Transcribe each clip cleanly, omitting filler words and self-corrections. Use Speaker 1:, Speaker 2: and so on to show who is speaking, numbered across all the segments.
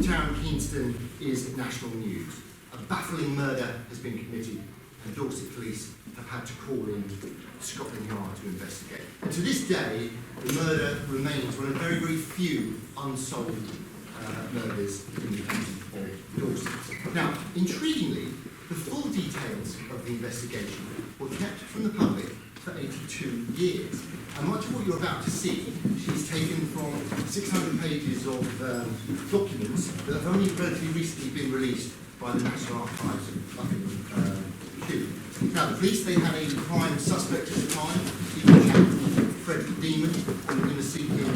Speaker 1: Tarrant Keyneston is national news. A baffling murder has been committed and Dorset police have had to call in Scotland Yard to investigate. And to this day, the murder remains one of very, very few unsolved murders in the county of Dorset. Now, intriguingly, the full details of the investigation were kept from the public for 82 years. And much of what you're about to see is taken from 600 pages of documents that have only relatively recently been released by the National Archives of Buckingham Kew. Now, the police, they had a prime suspect at the time. He was a chap called Frederick Demon. I'm going to see him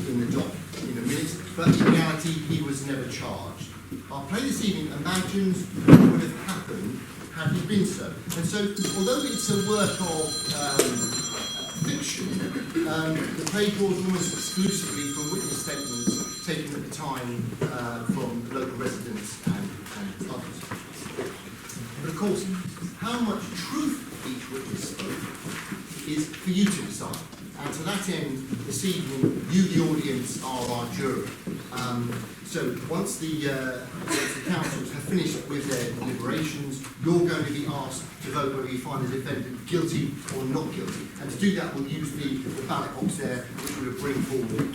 Speaker 1: in the dock in a minute. But in reality, he was never charged. Our play this evening imagines what would have happened had he been so. And so, although it's a work of fiction, the play draws almost exclusively from witness statements taken at the time from local residents and others. But of course, how much truth each witness spoke is for you to decide. And to that end, this evening, you, the audience, are our jury. So once the councils have finished with their deliberations, you're going to be asked to vote whether you find the defendant guilty or not guilty. And to do that, we'll use the ballot box there, which we'll bring forward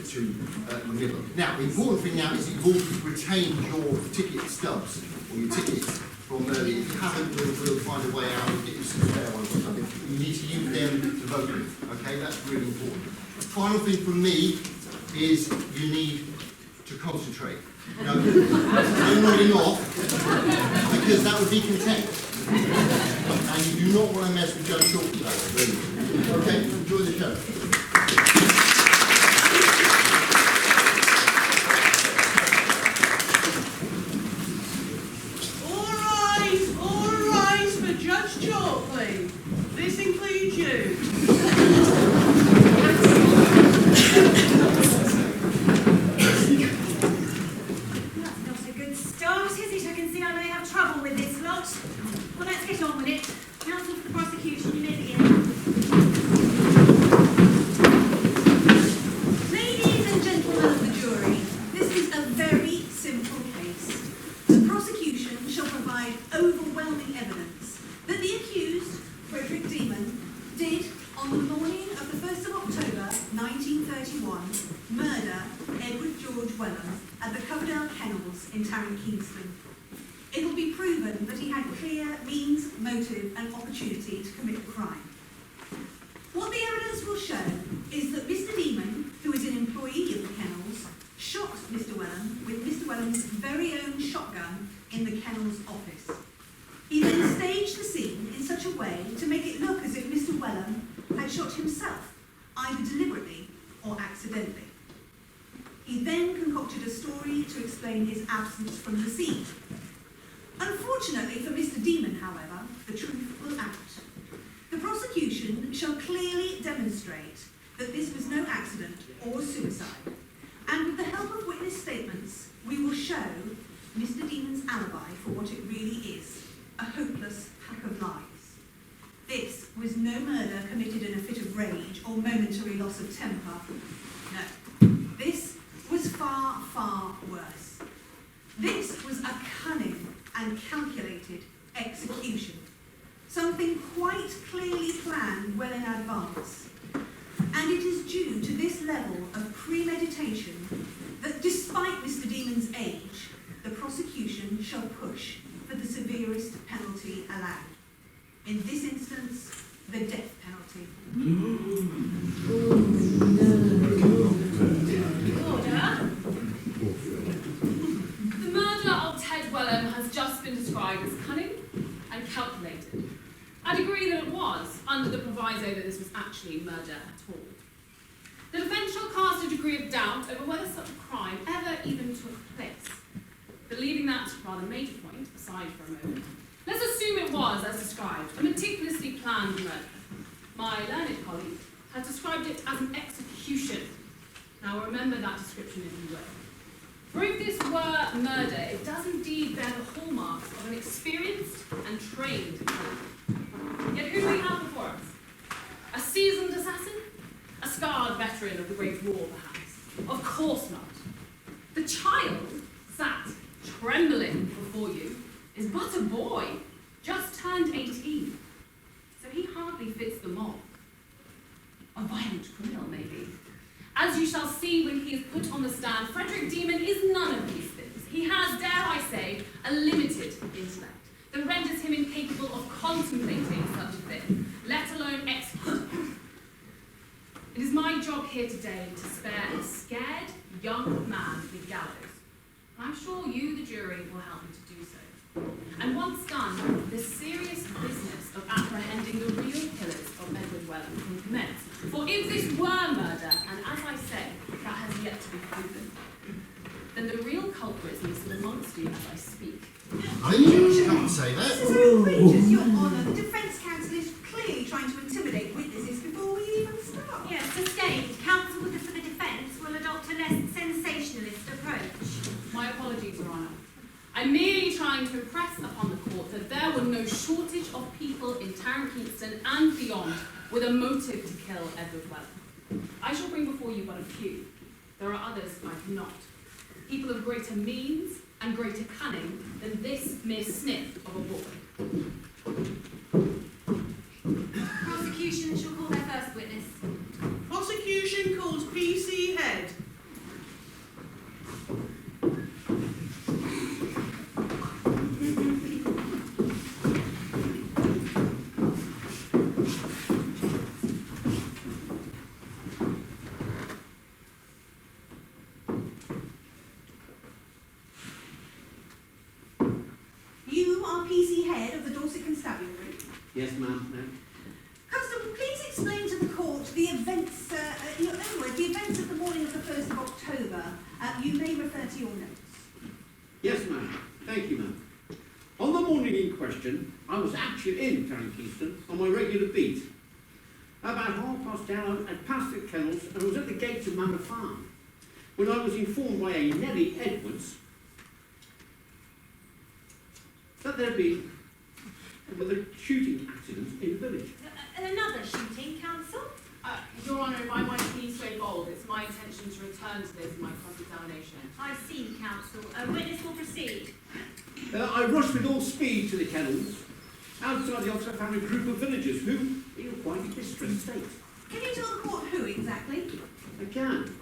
Speaker 1: to the middle. Now, the important thing now is that you've all retained your ticket stubs, or your tickets from earlier. If you haven't, we'll find a way out and get you some spare ones or something. You need to use them to vote with, okay? That's really important. The final thing from me is you need to concentrate. No nodding off, because that would be contempt. And you do not want to mess with Judge Short today, really. Okay, enjoy the show.
Speaker 2: All rise for Judge Chalkley. This includes you.
Speaker 3: Well, let's get on with it. Counsel for the prosecution, you may begin. Ladies and gentlemen of the jury, this is a very simple case. The prosecution shall provide overwhelming evidence that the accused, Frederick Demon, did, on the morning of the 1st of October 1931, murder Edward George Welham at the Coverdale Kennels in Tarrant Keyneston. It will be proven that he had clear means, motive and opportunity to commit the crime. What the evidence will show is that Mr. Demon, who is an employee of the kennels, shot Mr. Welham with Mr. Welham's very own shotgun in the kennels office. He then staged the scene in such a way to make it look as if Mr. Welham had shot himself, either deliberately or accidentally. He then concocted a story to explain his absence from the scene. Unfortunately for Mr. Demon, however, the truth will out. The prosecution shall clearly demonstrate that this was no accident or suicide, and with the help of witness statements, we will show Mr. Demon's alibi for what it really is, a hopeless pack of lies. This was no murder committed in a fit of rage or momentary loss of temper. No, this was far, far worse. This was a cunning and calculated execution, something quite clearly planned well in advance. And it is due to this level of premeditation that, despite Mr. Demon's age, the prosecution shall push for the severest penalty allowed. In this instance, the death penalty.
Speaker 4: Order. The murder of Ted Welham has just been described as cunning and calculated. I'd agree that it was, under the proviso that this was actually murder at all. The defence shall cast a degree of doubt over whether such a crime ever even took place. But leaving that rather major point aside for a moment, let's assume it was, as described, a meticulously planned murder. My learned colleague has described it as an execution. Now remember that description if you will. For if this were murder, it does indeed bear the hallmarks of an experienced and trained killer. Yet who do we have before us? A seasoned assassin? A scarred veteran of the Great War, perhaps? Of course not. The child but a boy, just turned 18. So he hardly fits the mold. A violent criminal, maybe. As you shall see when he is put on the stand, Frederick Demon is none of these things. He has, dare I say, a limited intellect that renders him incapable of contemplating such a thing, let alone executing. It is my job here today to spare a scared young man the gallows. I'm sure you, the jury, will help me to do so. And once done, the serious business of apprehending the real killers of Edward Welland can commence. For if this were murder, and as I say, that has yet to be proven, then the real culprits may sit amongst you as I speak.
Speaker 1: Please, you can't say that.
Speaker 3: This is outrageous, Your Honour. The defence counsel is clearly trying to intimidate witnesses before we even start.
Speaker 5: Yes, sustained. Counsel for the defence will adopt a less sensationalist approach.
Speaker 4: My apologies, Your Honour. I'm merely trying to impress upon the court that there were no shortage of people in Tarrant Keyneston and beyond with a motive to kill Edward Welland. I shall bring before you but a few. There are others I cannot. People of greater means and greater cunning than this mere snip of a boy.
Speaker 5: Prosecution shall call their first witness.
Speaker 2: Prosecution calls PC Head.
Speaker 3: You are PC Head of the Dorset Constabulary.
Speaker 6: Yes, ma'am.
Speaker 3: Constable, please explain to the court the events, in your own words, the events of the morning of the 1st of October. You may refer to your notes.
Speaker 6: Yes, ma'am. Thank you, ma'am. On the morning in question, I was actually in Tarrant Keyneston on my regular beat. About 10:30, I'd passed the kennels and I was at the gates of Manor Farm when I was informed by a Nellie Edwards that there had been another shooting accident in the village.
Speaker 5: Another shooting, counsel?
Speaker 4: Your Honour, if I might be so bold, it's my intention to return to this in my cross-examination.
Speaker 5: I see, counsel. A witness will proceed.
Speaker 6: I rushed with all speed to the kennels. Outside the office, I found a group of villagers who were in quite a distressed state.
Speaker 3: Can you tell the court who exactly?
Speaker 6: I can.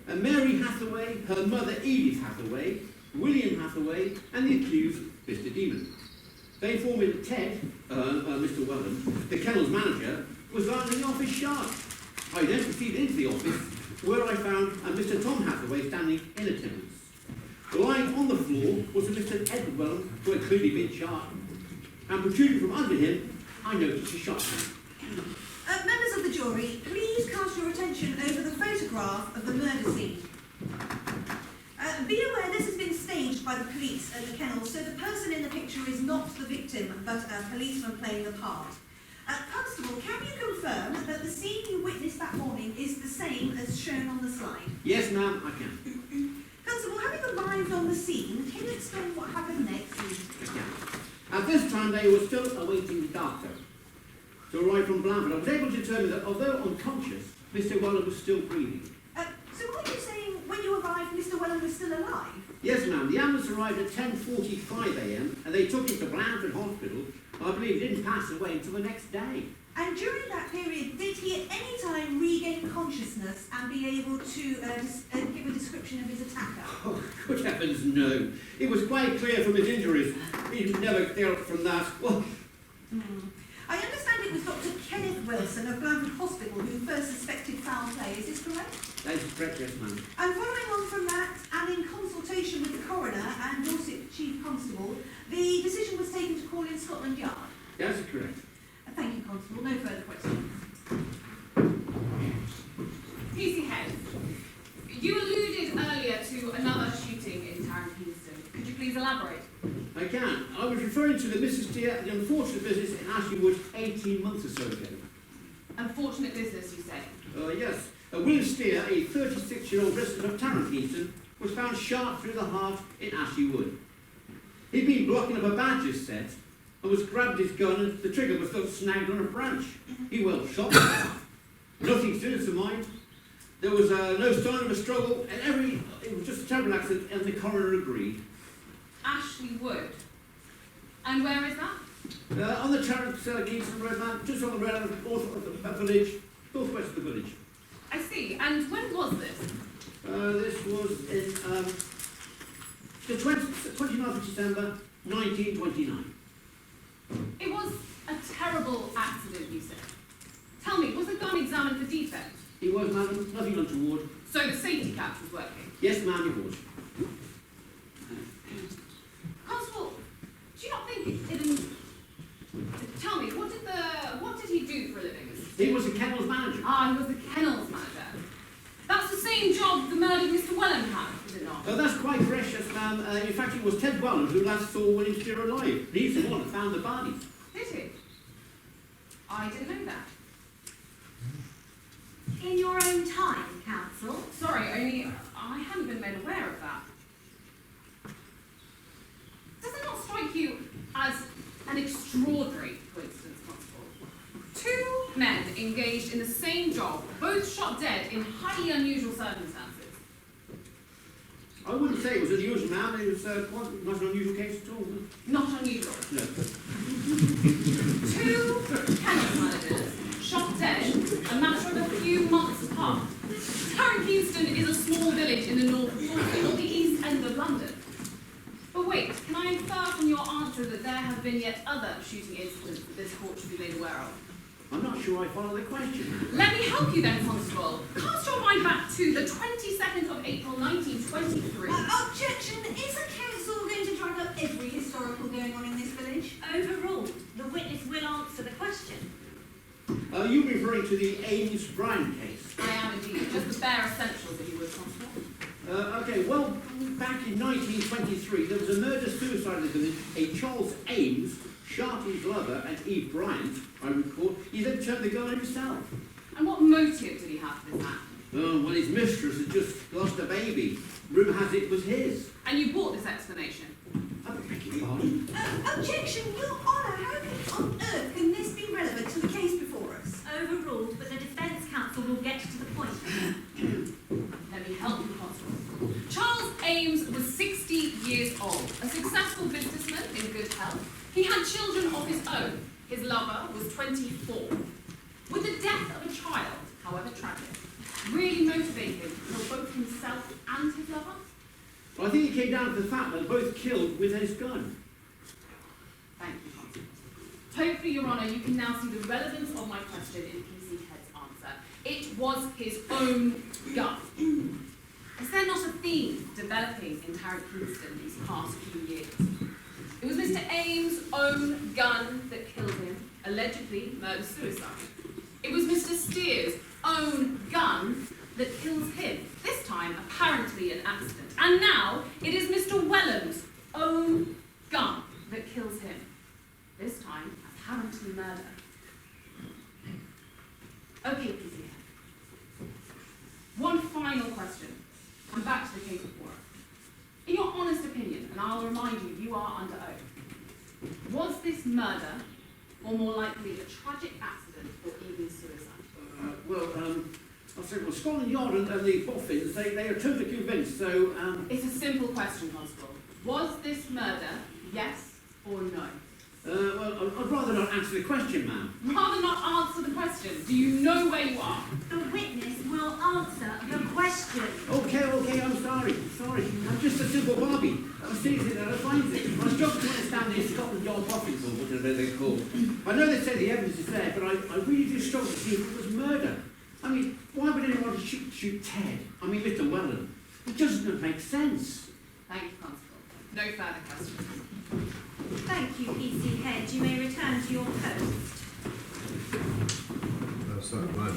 Speaker 6: Mary Hathaway, her mother Edith Hathaway, William Hathaway, and the accused, Mr. Demon. They informed me that Ted, Mr. Welland, the kennel's manager, was lying in the office sharp. I then proceeded into the office, where I found Mr. Tom Hathaway standing in attendance. Lying on the floor was a Mr. Edward Welland, who had clearly been shot. And protruding from under him, I noticed a shotgun.
Speaker 3: Members of the jury, please cast your attention over the photograph of the murder scene. Be aware this has been staged by the police at the kennel, so the person in the picture is not the victim, but a policeman playing the part. Constable, can you confirm that the scene you witnessed that morning is the same as shown on the slide?
Speaker 6: Yes, ma'am, I can.
Speaker 3: Constable, having arrived on the scene, can you explain what happened next?
Speaker 6: I can. At this time, they were still awaiting the doctor to arrive from Blanford. I was able to determine that, although unconscious, Mr. Welland was still breathing.
Speaker 3: So what are you saying, when you arrived, Mr. Welland was still alive?
Speaker 6: Yes, ma'am. The ambulance arrived at 10:45 a.m. and they took him to Blanford Hospital. I believe he didn't pass away until the next day.
Speaker 3: And during that period, did he at any time regain consciousness and be able to give a description of his attacker?
Speaker 6: Oh, good heavens, no. It was quite clear from his injuries. He never cleared up from that. Well,
Speaker 3: I understand it was Dr. Kenneth Wilson of Blanford Hospital who first suspected foul play. Is this correct?
Speaker 6: that is correct, yes, ma'am.
Speaker 3: And following on from that, and in consultation with the coroner and Dorset Chief Constable, the decision was taken to call in Scotland Yard.
Speaker 6: That's correct.
Speaker 3: Thank you, Constable. No further questions.
Speaker 4: PC Head, you alluded earlier to another shooting in Tarrant Keyneston. Could you please elaborate?
Speaker 6: I can. I was referring to the Mrs. Steer, the unfortunate business in Ashley Wood 18 months or so ago.
Speaker 4: Unfortunate business, you say?
Speaker 6: Yes. William Steer, a 36-year-old resident of Tarrant Keyneston, was found shot through the heart in Ashley Wood. He'd been blocking up a badger's set and was grabbed his gun and the trigger was still snagged on a branch. He well shot. Nothing serious of mind. There was no sign of a struggle and it was just a terrible accident and the coroner agreed.
Speaker 4: Ashley Wood. And where is that?
Speaker 6: On the Tarrant Keyneston road, ma'am, just on the road north of the village, northwest of the village.
Speaker 4: I see. And when was this?
Speaker 6: This was in the 29th of December, 1929.
Speaker 4: It was a terrible accident, you said. Tell me, was the gun examined for defects?
Speaker 6: It was, madam, nothing untoward.
Speaker 4: So the safety catch was working?
Speaker 6: Yes, ma'am, it was.
Speaker 4: Constable, do you not think tell me, what did he do for a living?
Speaker 6: He was the kennels manager.
Speaker 4: Ah, he was the kennels manager. That's the same job the murdered Mr. Wellham had, is it not?
Speaker 6: That's quite precious, ma'am. In fact, it was Ted Wellham who last saw William Steer alive. He's the one that found the body.
Speaker 4: Did he? I didn't know that.
Speaker 5: In your own time, counsel.
Speaker 4: Sorry, only I hadn't been made aware of that. Does it not strike you as an extraordinary coincidence, Constable? Two men engaged in the same job, both shot dead in highly unusual circumstances.
Speaker 6: I wouldn't say it was unusual, ma'am. It was quite not an unusual case at all.
Speaker 4: Not unusual.
Speaker 6: No.
Speaker 4: Two kennel managers shot dead a matter of a few months apart. Tarrant Keyneston is a small village in the north of Dorset, or the east end of London. But wait, can I infer from your answer that there have been yet other shooting incidents that this court should be made aware of?
Speaker 6: I'm not sure I follow the question.
Speaker 4: Let me help you then, Constable. Cast your mind back to the 22nd of April 1923.
Speaker 3: Objection! Is the council going to drag up every historical going on in this village?
Speaker 5: Overruled. The witness will answer the question.
Speaker 6: You're referring to the Ames-Bryan case.
Speaker 4: I am indeed. Just the bare essentials, if you would, Constable.
Speaker 6: Okay, well, back in 1923, there was a murder-suicide in the village. A Charles Ames shot his lover and Eve Bryant, I recall. He then turned the gun on himself.
Speaker 4: And what motive did he have for this act?
Speaker 6: Oh, well, his mistress had just lost a baby. Rumour has it was his.
Speaker 4: And you bought this explanation?
Speaker 6: I beg your pardon?
Speaker 3: Objection! Your Honour, how on earth can this be relevant to the case before us?
Speaker 5: Overruled, but the defence counsel will get to the point.
Speaker 4: Let me help you, Constable. Charles Ames was 60 years old, a successful businessman in good health. He had children of his own. His lover was 24. Would the death of a child, however tragic, really motivate him to kill both himself and his lover?
Speaker 6: Well, I think it came down to the fact that they both killed with his gun.
Speaker 4: Thank you, Constable. Hopefully, Your Honour, you can now see the relevance of my question in PC Head's answer. It was his own gun. Is there not a theme developing in Tarrant Keyneston these past few years? It was Mr. Ames' own gun that killed him, allegedly murder-suicide. It was Mr. Steer's own gun that kills him, this time apparently an accident. And now it is Mr. Wellham's own gun that kills him, this time apparently murder. Okay, PC Head. One final question. And back to the case before us. In your honest opinion, and I'll remind you, you are under oath, was this murder, or more likely a tragic accident, or even suicide?
Speaker 6: I'll say, well, Scotland Yard and the Boffins, they are totally convinced, so,
Speaker 4: It's a simple question, Constable. Was this murder, yes or no?
Speaker 6: I'd rather not answer the question, ma'am.
Speaker 4: Rather not answer the question. Do you know where you are?
Speaker 5: The witness will answer the question.
Speaker 6: Okay, I'm sorry. I'm just a simple Barbie. I'm seriously that I find it. I struggle to understand the Scotland Yard Boffins, or whatever they're called. I know they say the evidence is there, but I really do struggle to see if it was murder. I mean, why would anyone shoot Ted? I mean, Mr. Wellham. It doesn't make sense.
Speaker 4: Thank you, Constable. No further questions.
Speaker 5: Thank you, PC Head. You may return to your post.
Speaker 7: That's that right,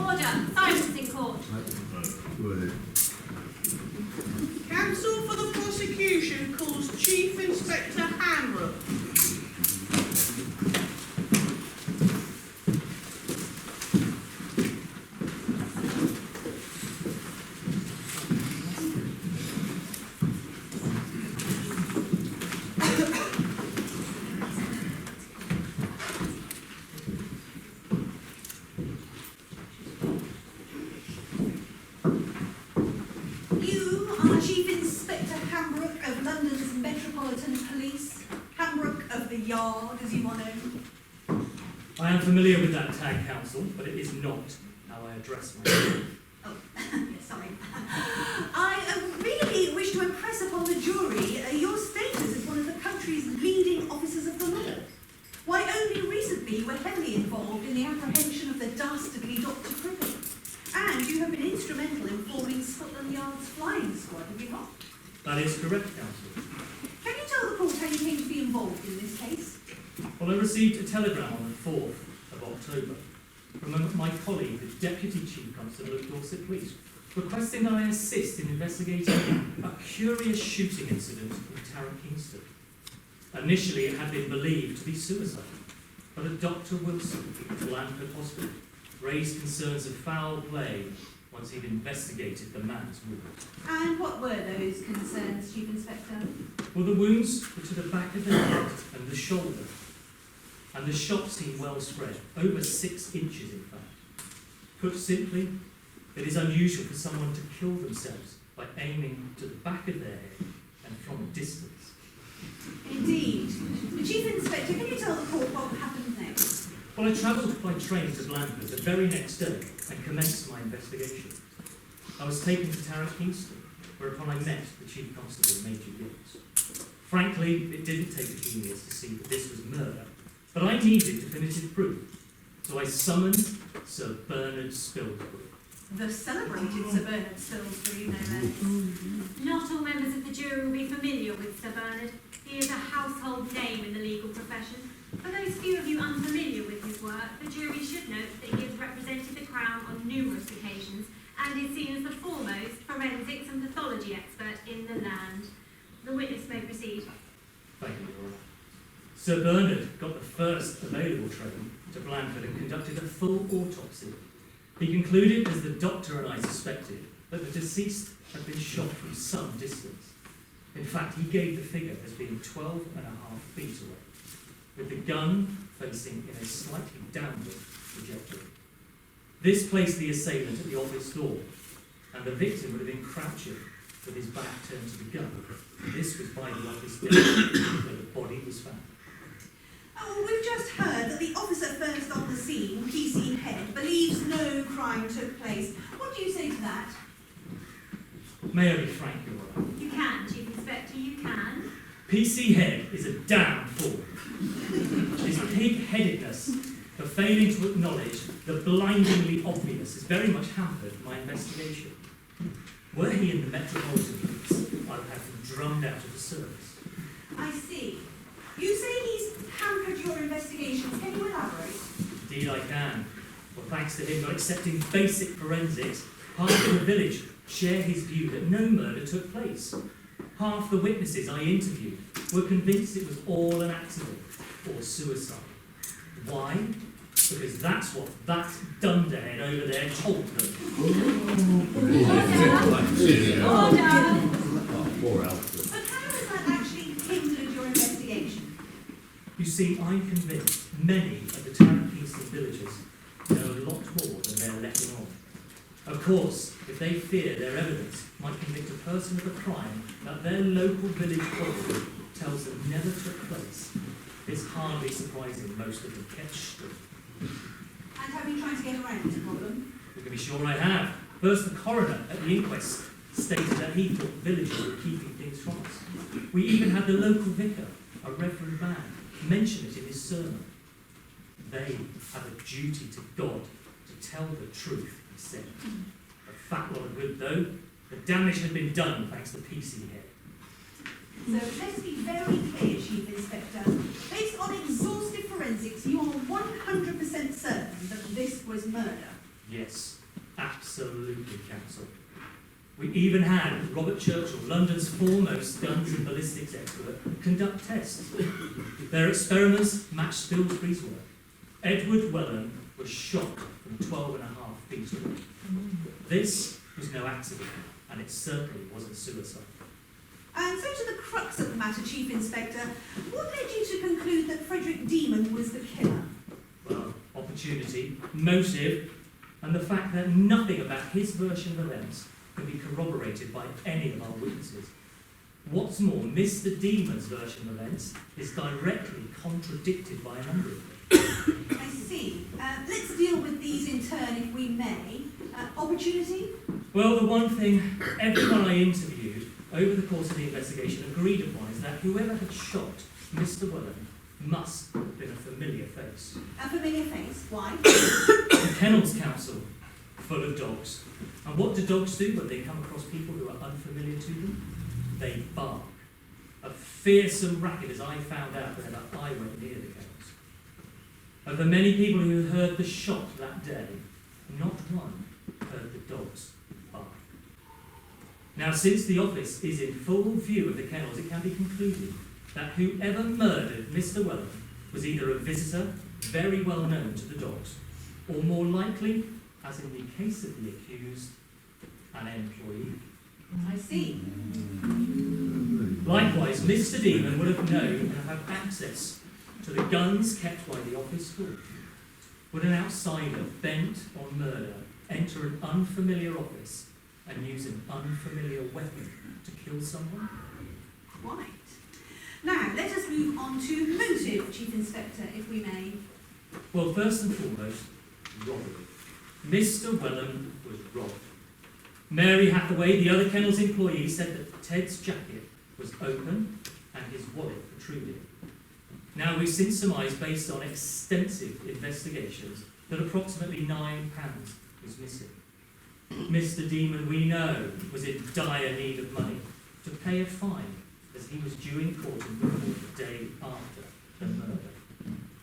Speaker 5: Order. Silence in court.
Speaker 2: Counsel for the prosecution calls Chief Inspector Hamrock.
Speaker 3: You are Chief Inspector Hamrock of London's Metropolitan Police. yard, as you all know.
Speaker 7: I am familiar with that tag, Counsel, but it is not how I address myself.
Speaker 3: Oh, yes, sorry. I really wish to impress upon the jury your status as one of the country's leading officers of the law. Why, only recently you were heavily involved in the apprehension of the dastardly Dr. Crippen. And you have been instrumental in forming Scotland Yard's flying squad, have you not?
Speaker 7: That is correct, Counsel.
Speaker 3: Can you tell the court how you came to be involved in this case?
Speaker 7: Well, I received a telegram on the 4th of October from my colleague, the Deputy Chief Constable of Dorset Police, requesting that I assist in investigating a curious shooting incident in Tarrant Keyneston. Initially, it had been believed to be suicide, but a Dr. Wilson at Blandford Hospital raised concerns of foul play once he'd investigated the man's wounds.
Speaker 3: And what were those concerns, Chief Inspector?
Speaker 7: Well, the wounds were to the back of the head and the shoulder, and the shot seemed well spread, over 6 inches in fact. Put simply, it is unusual for someone to kill themselves by aiming to the back of their head and from a distance.
Speaker 3: Indeed. Chief Inspector, can you tell the court what happened next?
Speaker 7: Well, I travelled by train to Blandford the very next day and commenced my investigation. I was taken to Tarrant Keyneston, whereupon I met the Chief Constable, Major Gibbs. Frankly, it didn't take a genius to see that this was murder, but I needed definitive proof, so I summoned Sir Bernard Spilsbury.
Speaker 3: The celebrated Sir Bernard Spilsbury, no less.
Speaker 5: Not all members of the jury will be familiar with Sir Bernard. He is a household name in the legal profession. For those few of you unfamiliar with his work, the jury should note that he has represented the Crown on numerous occasions and is seen as the foremost forensics and pathology expert in the land. The witness may proceed.
Speaker 7: Thank you, Your Honour. Sir Bernard got the first available train to Blandford and conducted a full autopsy. He concluded, as the doctor and I suspected, that the deceased had been shot from some distance. In fact, he gave the figure as being 12.5 feet away, with the gun facing in a slightly downward trajectory. This placed the assailant at the office door, and the victim would have been crouching with his back turned to the gun. This was by the office desk where the body was found.
Speaker 3: Oh, we've just heard that the officer first on the scene, PC Head, believes no crime took place. What do you say to that?
Speaker 7: May I be frank, Your Honour?
Speaker 5: You can, Chief Inspector, you can.
Speaker 7: PC Head is a damn fool. His pig-headedness for failing to acknowledge the blindingly obvious has very much hampered my investigation. Were he in the Metropolitan Police, I would have him drummed out of the service.
Speaker 3: I see. You say he's hampered your investigations. Can you elaborate?
Speaker 7: Indeed I can. Well, thanks to him not accepting basic forensics, half of the village share his view that no murder took place. Half the witnesses I interviewed were convinced it was all an accident or suicide. Why? Because that's what that dunderhead over there told them.
Speaker 5: Order!
Speaker 3: But how has that actually hindered your investigation?
Speaker 7: You see, I'm convinced many of the Tarrant Keyneston villagers know a lot more than they're letting on. Of course, if they fear their evidence might convict a person of a crime that their local village body tells them never took place, it's hardly surprising most of them catch straight.
Speaker 3: And have you tried to get around this problem?
Speaker 7: You can be sure I have. First, the coroner at the inquest stated that he thought villagers were keeping things from us. We even had the local vicar, a reverend man, mention it in his sermon. They have a duty to God to tell the truth, he said. A fat lot of good, though. The damage had been done thanks to PC Head.
Speaker 3: So let's be very clear, Chief Inspector. Based on exhaustive forensics, you are 100% certain that this was murder.
Speaker 7: Yes, absolutely, Counsel. We even had Robert Churchill, London's foremost guns and ballistics expert, conduct tests. Their experiments matched Spilsbury's work. Edward Welland was shot from 12.5 feet away. This was no accident, and it certainly wasn't suicide.
Speaker 3: And so to the crux of the matter, Chief Inspector, what led you to conclude that Frederick Demon was the killer?
Speaker 7: Well, opportunity, motive, and the fact that nothing about his version of events can be corroborated by any of our witnesses. What's more, Mr. Demon's version of events is directly contradicted by a number of them.
Speaker 3: I see. Let's deal with these in turn, if we may. Opportunity?
Speaker 7: Well, the one thing everyone I interviewed over the course of the investigation agreed upon is that whoever had shot Mr. Welland must have been a familiar face.
Speaker 3: A familiar face. Why?
Speaker 7: The Kennels Council, full of dogs. And what do dogs do when they come across people who are unfamiliar to them? They bark. A fearsome racket, as I found out whenever I went near the kennels. Of the many people who heard the shot that day, not one heard the dogs bark. Now, since the office is in full view of the kennels, it can be concluded that whoever murdered Mr. Welland was either a visitor very well known to the dogs, or more likely, as in the case of the accused, an employee.
Speaker 3: I see.
Speaker 7: Likewise, Mr. Demon would have known and have access to the guns kept by the office school. Would an outsider bent on murder enter an unfamiliar office and use an unfamiliar weapon to kill someone?
Speaker 3: Quite. Now, let us move on to motive, Chief Inspector, if we may.
Speaker 7: Well, first and foremost, robbery. Mr. Welland was robbed. Mary Hathaway, the other kennels employee, said that Ted's jacket was open and his wallet protruded. Now, we've since surmised, based on extensive investigations, that approximately £9 was missing. Mr. Demon, we know, was in dire need of money to pay a fine, as he was due in court in Liverpool the day after the murder.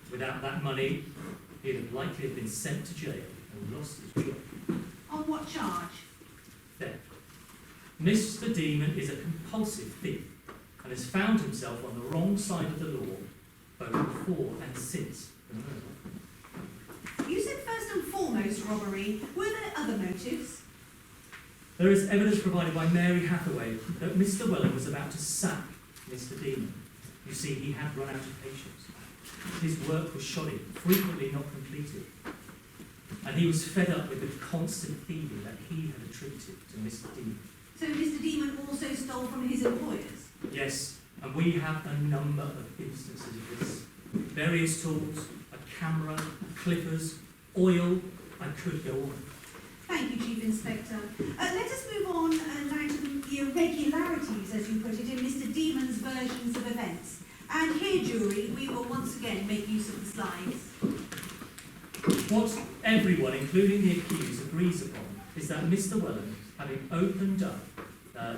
Speaker 7: Without that money, he'd have likely been sent to jail and lost his job.
Speaker 3: On what charge?
Speaker 7: Theft. Mr. Demon is a compulsive thief and has found himself on the wrong side of the law both before and since the murder.
Speaker 3: You said first and foremost robbery. Were there other motives?
Speaker 7: There is evidence provided by Mary Hathaway that Mr. Welland was about to sack Mr. Demon. You see, he had run out of patience. His work was shoddy, frequently not completed. And he was fed up with the constant thieving that he had attributed to Mr. Demon.
Speaker 3: So Mr. Demon also stole from his employers?
Speaker 7: Yes, and we have a number of instances of this. Various tools, a camera, clippers, oil, I could go on.
Speaker 3: Thank you, Chief Inspector. Let us move on now to the irregularities, as you put it, in Mr. Demon's versions of events. And here, jury, we will once again make use of the slides.
Speaker 7: What everyone, including the accused, agrees upon is that Mr. Welland, having opened up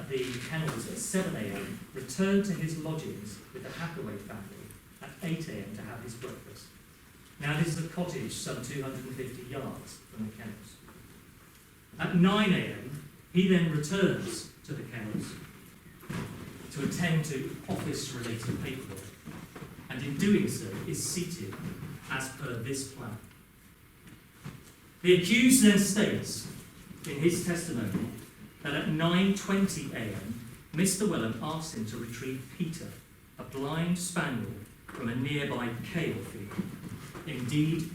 Speaker 7: the kennels at 7 a.m, returned to his lodgings with the Hathaway family at 8 a.m. to have his breakfast. Now, this is a cottage some 250 yards from the kennels. At 9 a.m, he then returns to the kennels to attend to office-related paperwork, and in doing so is seated as per this plan. The accused then states in his testimony that at 9:20 a.m, Mr. Welland asked him to retrieve Peter, a blind spaniel, from a nearby kale field. Indeed,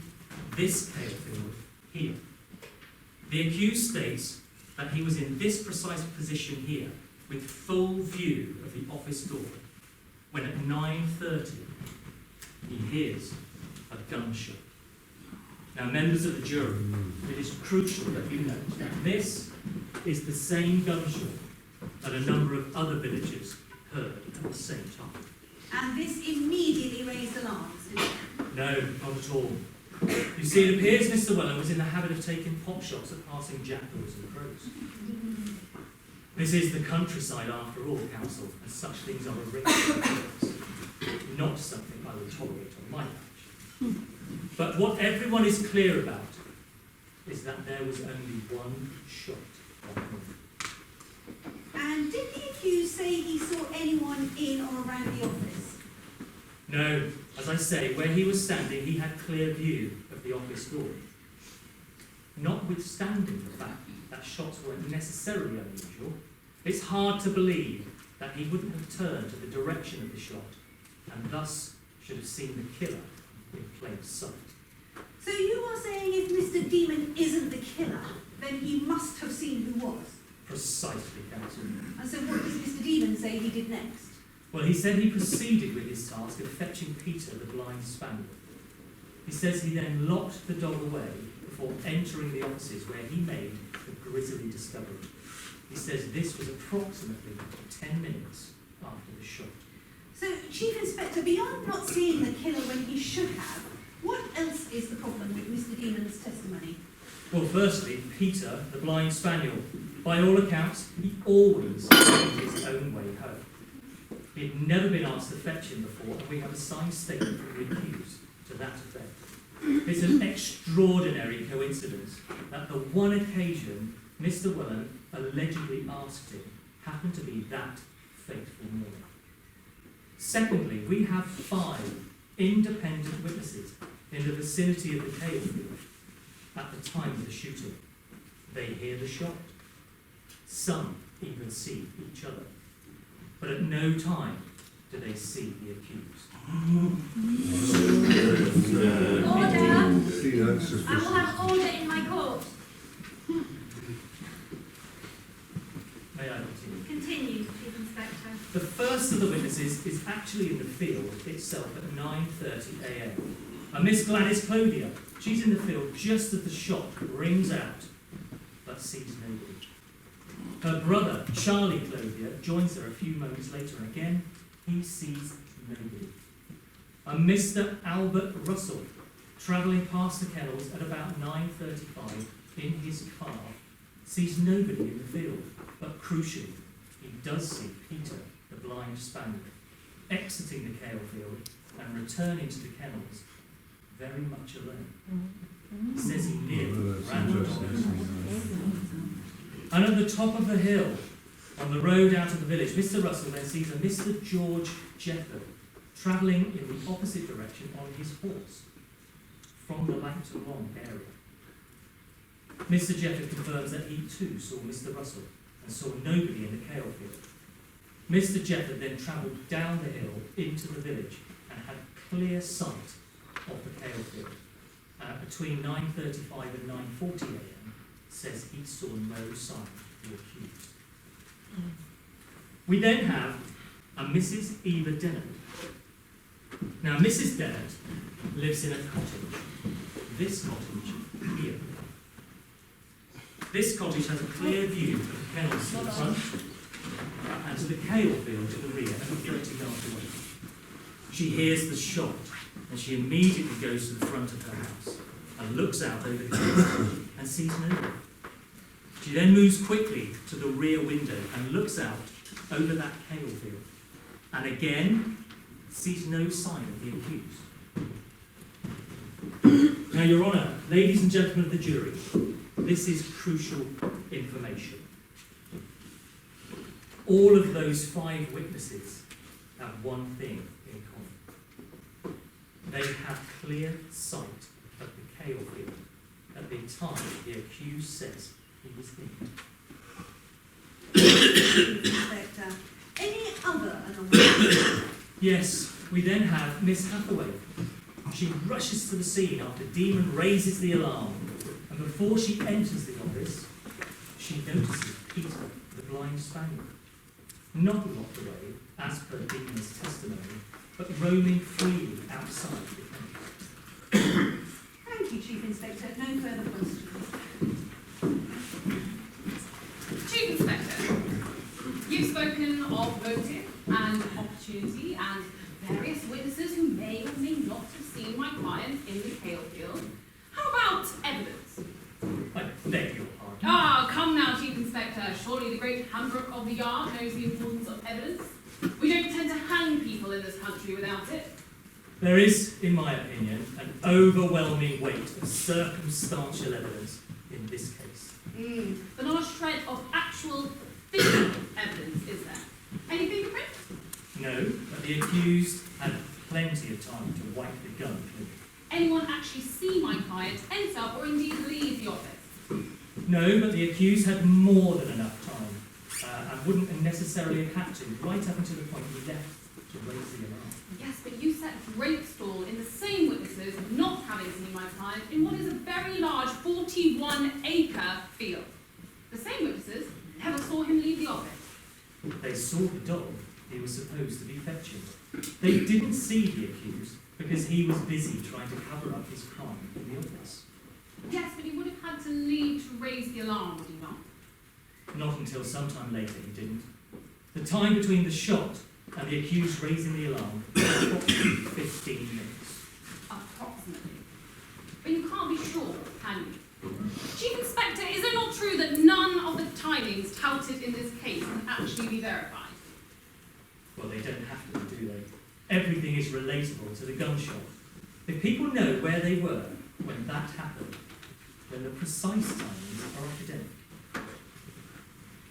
Speaker 7: this kale field here. The accused states that he was in this precise position here, with full view of the office door, when at 9:30 he hears a gunshot. Now, members of the jury, it is crucial that you note that this is the same gunshot that a number of other villagers heard at the same time.
Speaker 3: And this immediately raised alarms, did it?
Speaker 7: No, not at all. You see, it appears Mr. Welland was in the habit of taking pot shots at passing jackals and crows. This is the countryside after all, counsel, and such things are a regular occurrence, not something I would tolerate on my patch. But what everyone is clear about is that there was only one shot on him.
Speaker 3: And did the accused say he saw anyone in or around the office?
Speaker 7: No, as I say, where he was standing, he had clear view of the office door. Notwithstanding the fact that shots weren't necessarily unusual, it's hard to believe that he wouldn't have turned to the direction of the shot and thus should have seen the killer in plain sight.
Speaker 3: So you are saying if Mr. Demon isn't the killer, then he must have seen who was?
Speaker 7: Precisely, counsel.
Speaker 3: And so what does Mr. Demon say he did next?
Speaker 7: Well, he said he proceeded with his task of fetching Peter, the blind spaniel. He says he then locked the dog away before entering the offices where he made the grisly discovery. He says this was approximately 10 minutes after the shot.
Speaker 3: So, Chief Inspector, beyond not seeing the killer when he should have, what else is the problem with Mr. Demon's testimony?
Speaker 7: Well, firstly, Peter, the blind spaniel. By all accounts, he always made his own way home. He had never been asked to fetch him before, and we have a signed statement from the accused to that effect. It's an extraordinary coincidence that the one occasion Mr. Welland allegedly asked him happened to be that fateful morning. Secondly, we have 5 independent witnesses in the vicinity of the Kale field at the time of the shooting. They hear the shot. Some even see each other. But at no time do they see the accused.
Speaker 5: Order!
Speaker 8: See, that's
Speaker 5: I
Speaker 8: suspicious.
Speaker 5: will have order in my court.
Speaker 7: May I continue?
Speaker 5: Continue, Chief Inspector.
Speaker 7: The first of the witnesses is actually in the field itself at 9:30 a.m. A Miss Gladys Clothier. She's in the field just as the shot rings out, but sees nobody. Her brother, Charlie Clothier, joins her a few moments later, and again, he sees nobody. A Mr. Albert Russell, travelling past the kennels at about 9:35 in his car, sees nobody in the field, but crucially, he does see Peter, the blind spaniel, exiting the Kale field and returning to the kennels very much alone. He says he nearly ran the dog over. And at the top of the hill, on the road out of the village, Mr. Russell then sees a Mr. George Jefford travelling in the opposite direction on his horse from the Langton Long area. Mr. Jefford confirms that he too saw Mr. Russell and saw nobody in the Kale field. Mr. Jefford then travelled down the hill into the village and had clear sight of the Kale field. Between 9:35 and 9:40 a.m. says he saw no sign of the accused. We then have a Mrs. Eva Dennett. Now, Mrs. Dennett lives in a cottage. This cottage here. This cottage has a clear view of the kennels to the front and to the Kale field to the rear, about 30 yards away. She hears the shot and she immediately goes to the front of her house and looks out over the kennels and sees nobody. She then moves quickly to the rear window and looks out over that Kale field and again sees no sign of the accused. Now, Your Honour, ladies and gentlemen of the jury, this is crucial information. All of those 5 witnesses have one thing in common. They have clear sight of the Kale field at the time the accused says he was in it.
Speaker 3: Inspector, any other anomalies?
Speaker 7: Yes, we then have Miss Hathaway. She rushes to the scene after Demon raises the alarm, and before she enters the office, she notices Peter, the blind spaniel, not locked away, as per Demon's testimony, but roaming freely outside the kennel.
Speaker 3: Thank you, Chief Inspector. No further questions.
Speaker 4: Chief Inspector, you've spoken of motive and opportunity and various witnesses who may or may not have seen my client in the Kale field. How about evidence?
Speaker 7: I beg your pardon.
Speaker 4: Ah, come now, Chief Inspector. Surely the great Handbook of the Yard knows the importance of evidence. We don't tend to hang people in this country without it.
Speaker 7: There is, in my opinion, an overwhelming weight of circumstantial evidence in this case.
Speaker 4: But not a shred of actual physical evidence, is there? Any fingerprints?
Speaker 7: No, but the accused had plenty of time to wipe the gun clean.
Speaker 4: Anyone actually see my client enter or indeed leave the office?
Speaker 7: No, but the accused had more than enough time and wouldn't necessarily have had to, right up until the point he left to raise the alarm.
Speaker 4: Yes, but you set great store in the same witnesses not having seen my client in what is a very large 41-acre field. The same witnesses never saw him leave the office.
Speaker 7: They saw the dog he was supposed to be fetching. They didn't see the accused because he was busy trying to cover up his crime in the office.
Speaker 4: Yes, but he would have had to leave to raise the alarm, would he not?
Speaker 7: Not until sometime later he didn't. The time between the shot and the accused raising the alarm was approximately 15 minutes.
Speaker 4: Approximately. But you can't be sure, can you? Chief Inspector, is it not true that none of the timings touted in this case can actually be verified?
Speaker 7: Well, they don't have to be, do they? Everything is relatable to the gunshot. If people know where they were when that happened, then the precise timings are academic.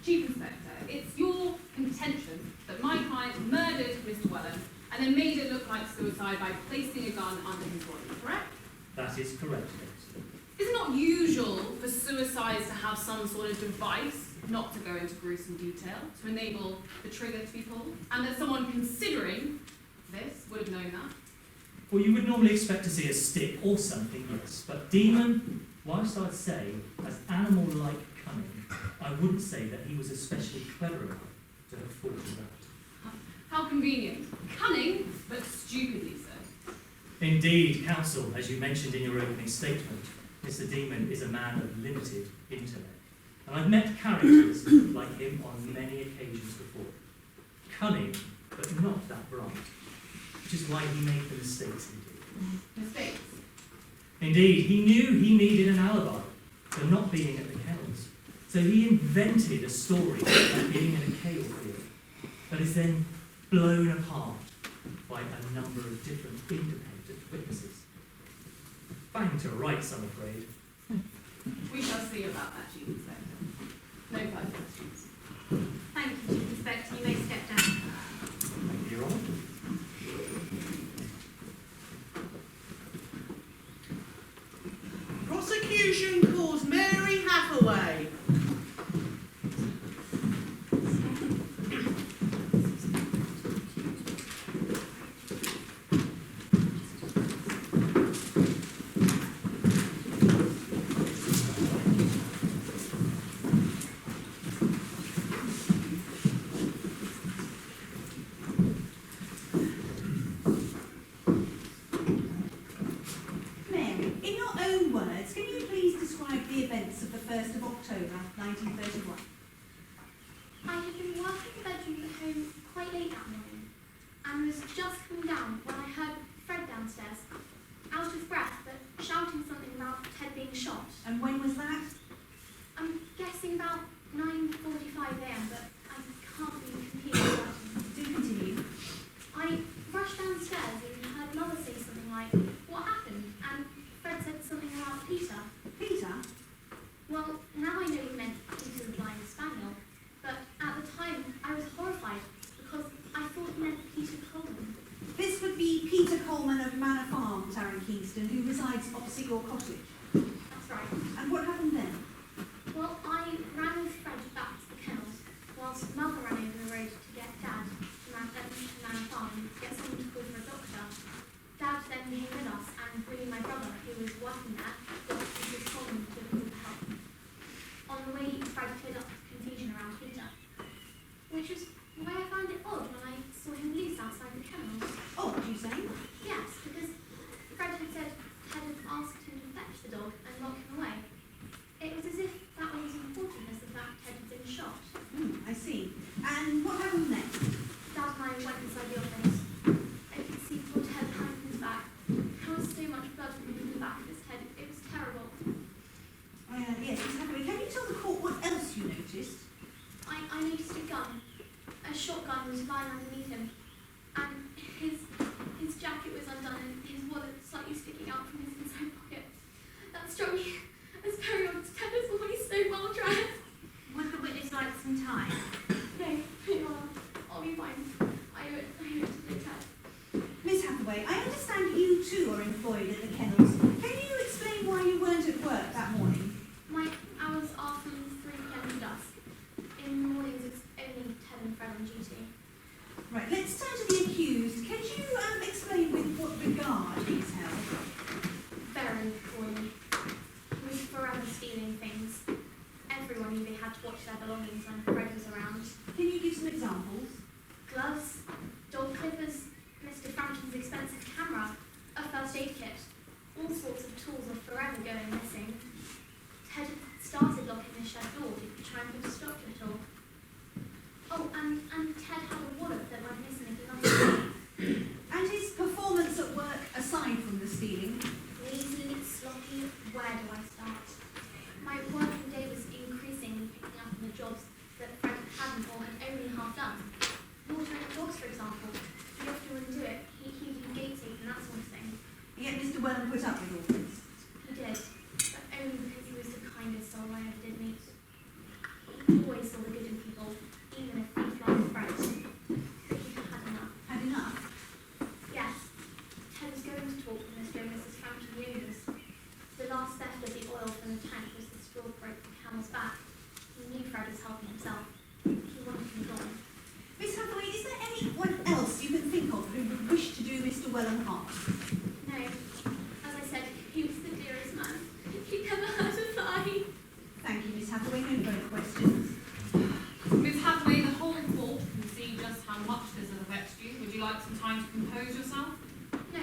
Speaker 4: Chief Inspector, it's your contention that my client murdered Mr. Wellham and then made it look like suicide by placing a gun under his body, correct?
Speaker 7: That is correct, yes.
Speaker 4: Is it not usual for suicides to have some sort of device, not to go into gruesome detail, to enable the trigger to be pulled? And that someone considering this would have known that?
Speaker 7: Well, you would normally expect to see a stick or something, yes. But Demon, whilst I'd say, has animal-like cunning, I wouldn't say that he was especially clever enough to have thought of that.
Speaker 4: How convenient. Cunning, but stupidly so.
Speaker 7: Indeed, counsel, as you mentioned in your opening statement, Mr. Demon is a man of limited intellect. And I've met characters like him on many occasions before. Cunning, but not that bright. Which is why he made the mistakes he did.
Speaker 4: Mistakes.
Speaker 7: Indeed, he knew he needed an alibi for not being at the kennels. So he invented a story about being in a kale field that is then blown apart by a number of different independent witnesses. Bang to rights, I'm afraid.
Speaker 4: We shall see about that, Chief Inspector. No further questions.
Speaker 5: Thank you, Chief Inspector. You may step down.
Speaker 7: Thank you, Your Honour.
Speaker 2: Prosecution calls Mary Hathaway.
Speaker 3: Mary, in your own words, can you please describe the events of the 1st of October, 1931?
Speaker 8: I had been working the bedroom at home quite late that morning and was just coming down when I heard Fred downstairs, out of breath but shouting something about Ted being shot.
Speaker 3: And when was that?
Speaker 8: I'm guessing about 9:45 a.m, but I can't be completely certain.
Speaker 3: Do continue.
Speaker 8: I rushed downstairs and heard Mother say something like, "What happened?" And Fred said something about Peter.
Speaker 3: Peter?
Speaker 8: Well, now I know he meant Peter the Blind Spaniel, but at the time I was horrified because I thought he meant Peter Coleman.
Speaker 3: This would be Peter Coleman of Manor Farm, Tarrant Keyneston, who resides opposite your cottage.
Speaker 8: That's right.
Speaker 3: And what happened then?
Speaker 8: Well, I ran with Fred back to the kennels, whilst Mother ran over the road to get Dad to Manor Farm and get someone to call for a doctor. Dad then came with us and bringing my brother, who was working there, got Peter Coleman to call for help. On the way, Fred cleared up the confusion around Peter, which is why I found it odd when I saw him loose outside the kennels.
Speaker 3: Oh, what did you say?
Speaker 8: Yes, because Fred had said Ted had asked him to fetch the dog and lock him away. It was as if that was as important as the fact Ted had been shot.
Speaker 3: I see. And what happened next?
Speaker 8: Dad and I went inside the office. I could see poor Ted hanging his back. There was so much blood from the back of his head. It was terrible.
Speaker 3: Yes, Miss Hathaway, can you tell the court what else you noticed?
Speaker 8: I noticed a gun. A shotgun was lying underneath him. And his jacket was undone and his wallet slightly sticking out from his inside pocket. That struck me as very odd. Ted was always so well dressed.
Speaker 5: Would the witness like some time?
Speaker 8: No, I'll be fine. I owe it to Ted.
Speaker 3: Miss Hathaway, I understand you too are employed at the kennels. Can you explain why you weren't at work that morning?
Speaker 8: My hours are from 3 p.m. to dusk. In the mornings, it's only Ted and Fred on duty.
Speaker 3: Right, let's turn to the accused. Can you explain with what regard he's held?
Speaker 8: Very poorly. He had to watch their belongings when Fred was around.
Speaker 3: Can you give some examples?
Speaker 8: Gloves, dog clippers, Mr. Frampton's expensive camera, a first aid kit. All sorts of tools are forever going missing. Ted started locking the shed door to try and put a stop to it all. Oh, and Ted had a wallet that went missing at the last day.
Speaker 3: And his performance at work, aside from the stealing?
Speaker 8: Lazy, sloppy, where do I start? My working day was increasingly picking up on the jobs that Fred hadn't or had only half done. Watering the dogs, for example. He often wouldn't do it. He'd do gate safe and that sort of thing.
Speaker 3: Yet Mr. Welland put up with all this.
Speaker 8: He did, but only because he was the kindest soul I ever did meet. He always saw the good in people, even if he flies Fred. But he had enough.
Speaker 3: Had enough?
Speaker 8: Yes. Ted was going to talk with Mr. and Mrs. Frampton the owners. The last theft of the oil from the tank was the straw broke the camel's back. He knew Fred was helping himself. He wanted him gone.
Speaker 3: Miss Hathaway, is there anyone else you can think of who would wish to do Mr. Welland harm?
Speaker 8: No. As I said, he was the dearest man. He never hurt a fly.
Speaker 3: Thank you, Miss Hathaway. No further questions.
Speaker 4: Miss Hathaway, the whole court can see just how much this has affected you. Would you like some time to compose yourself?
Speaker 8: No,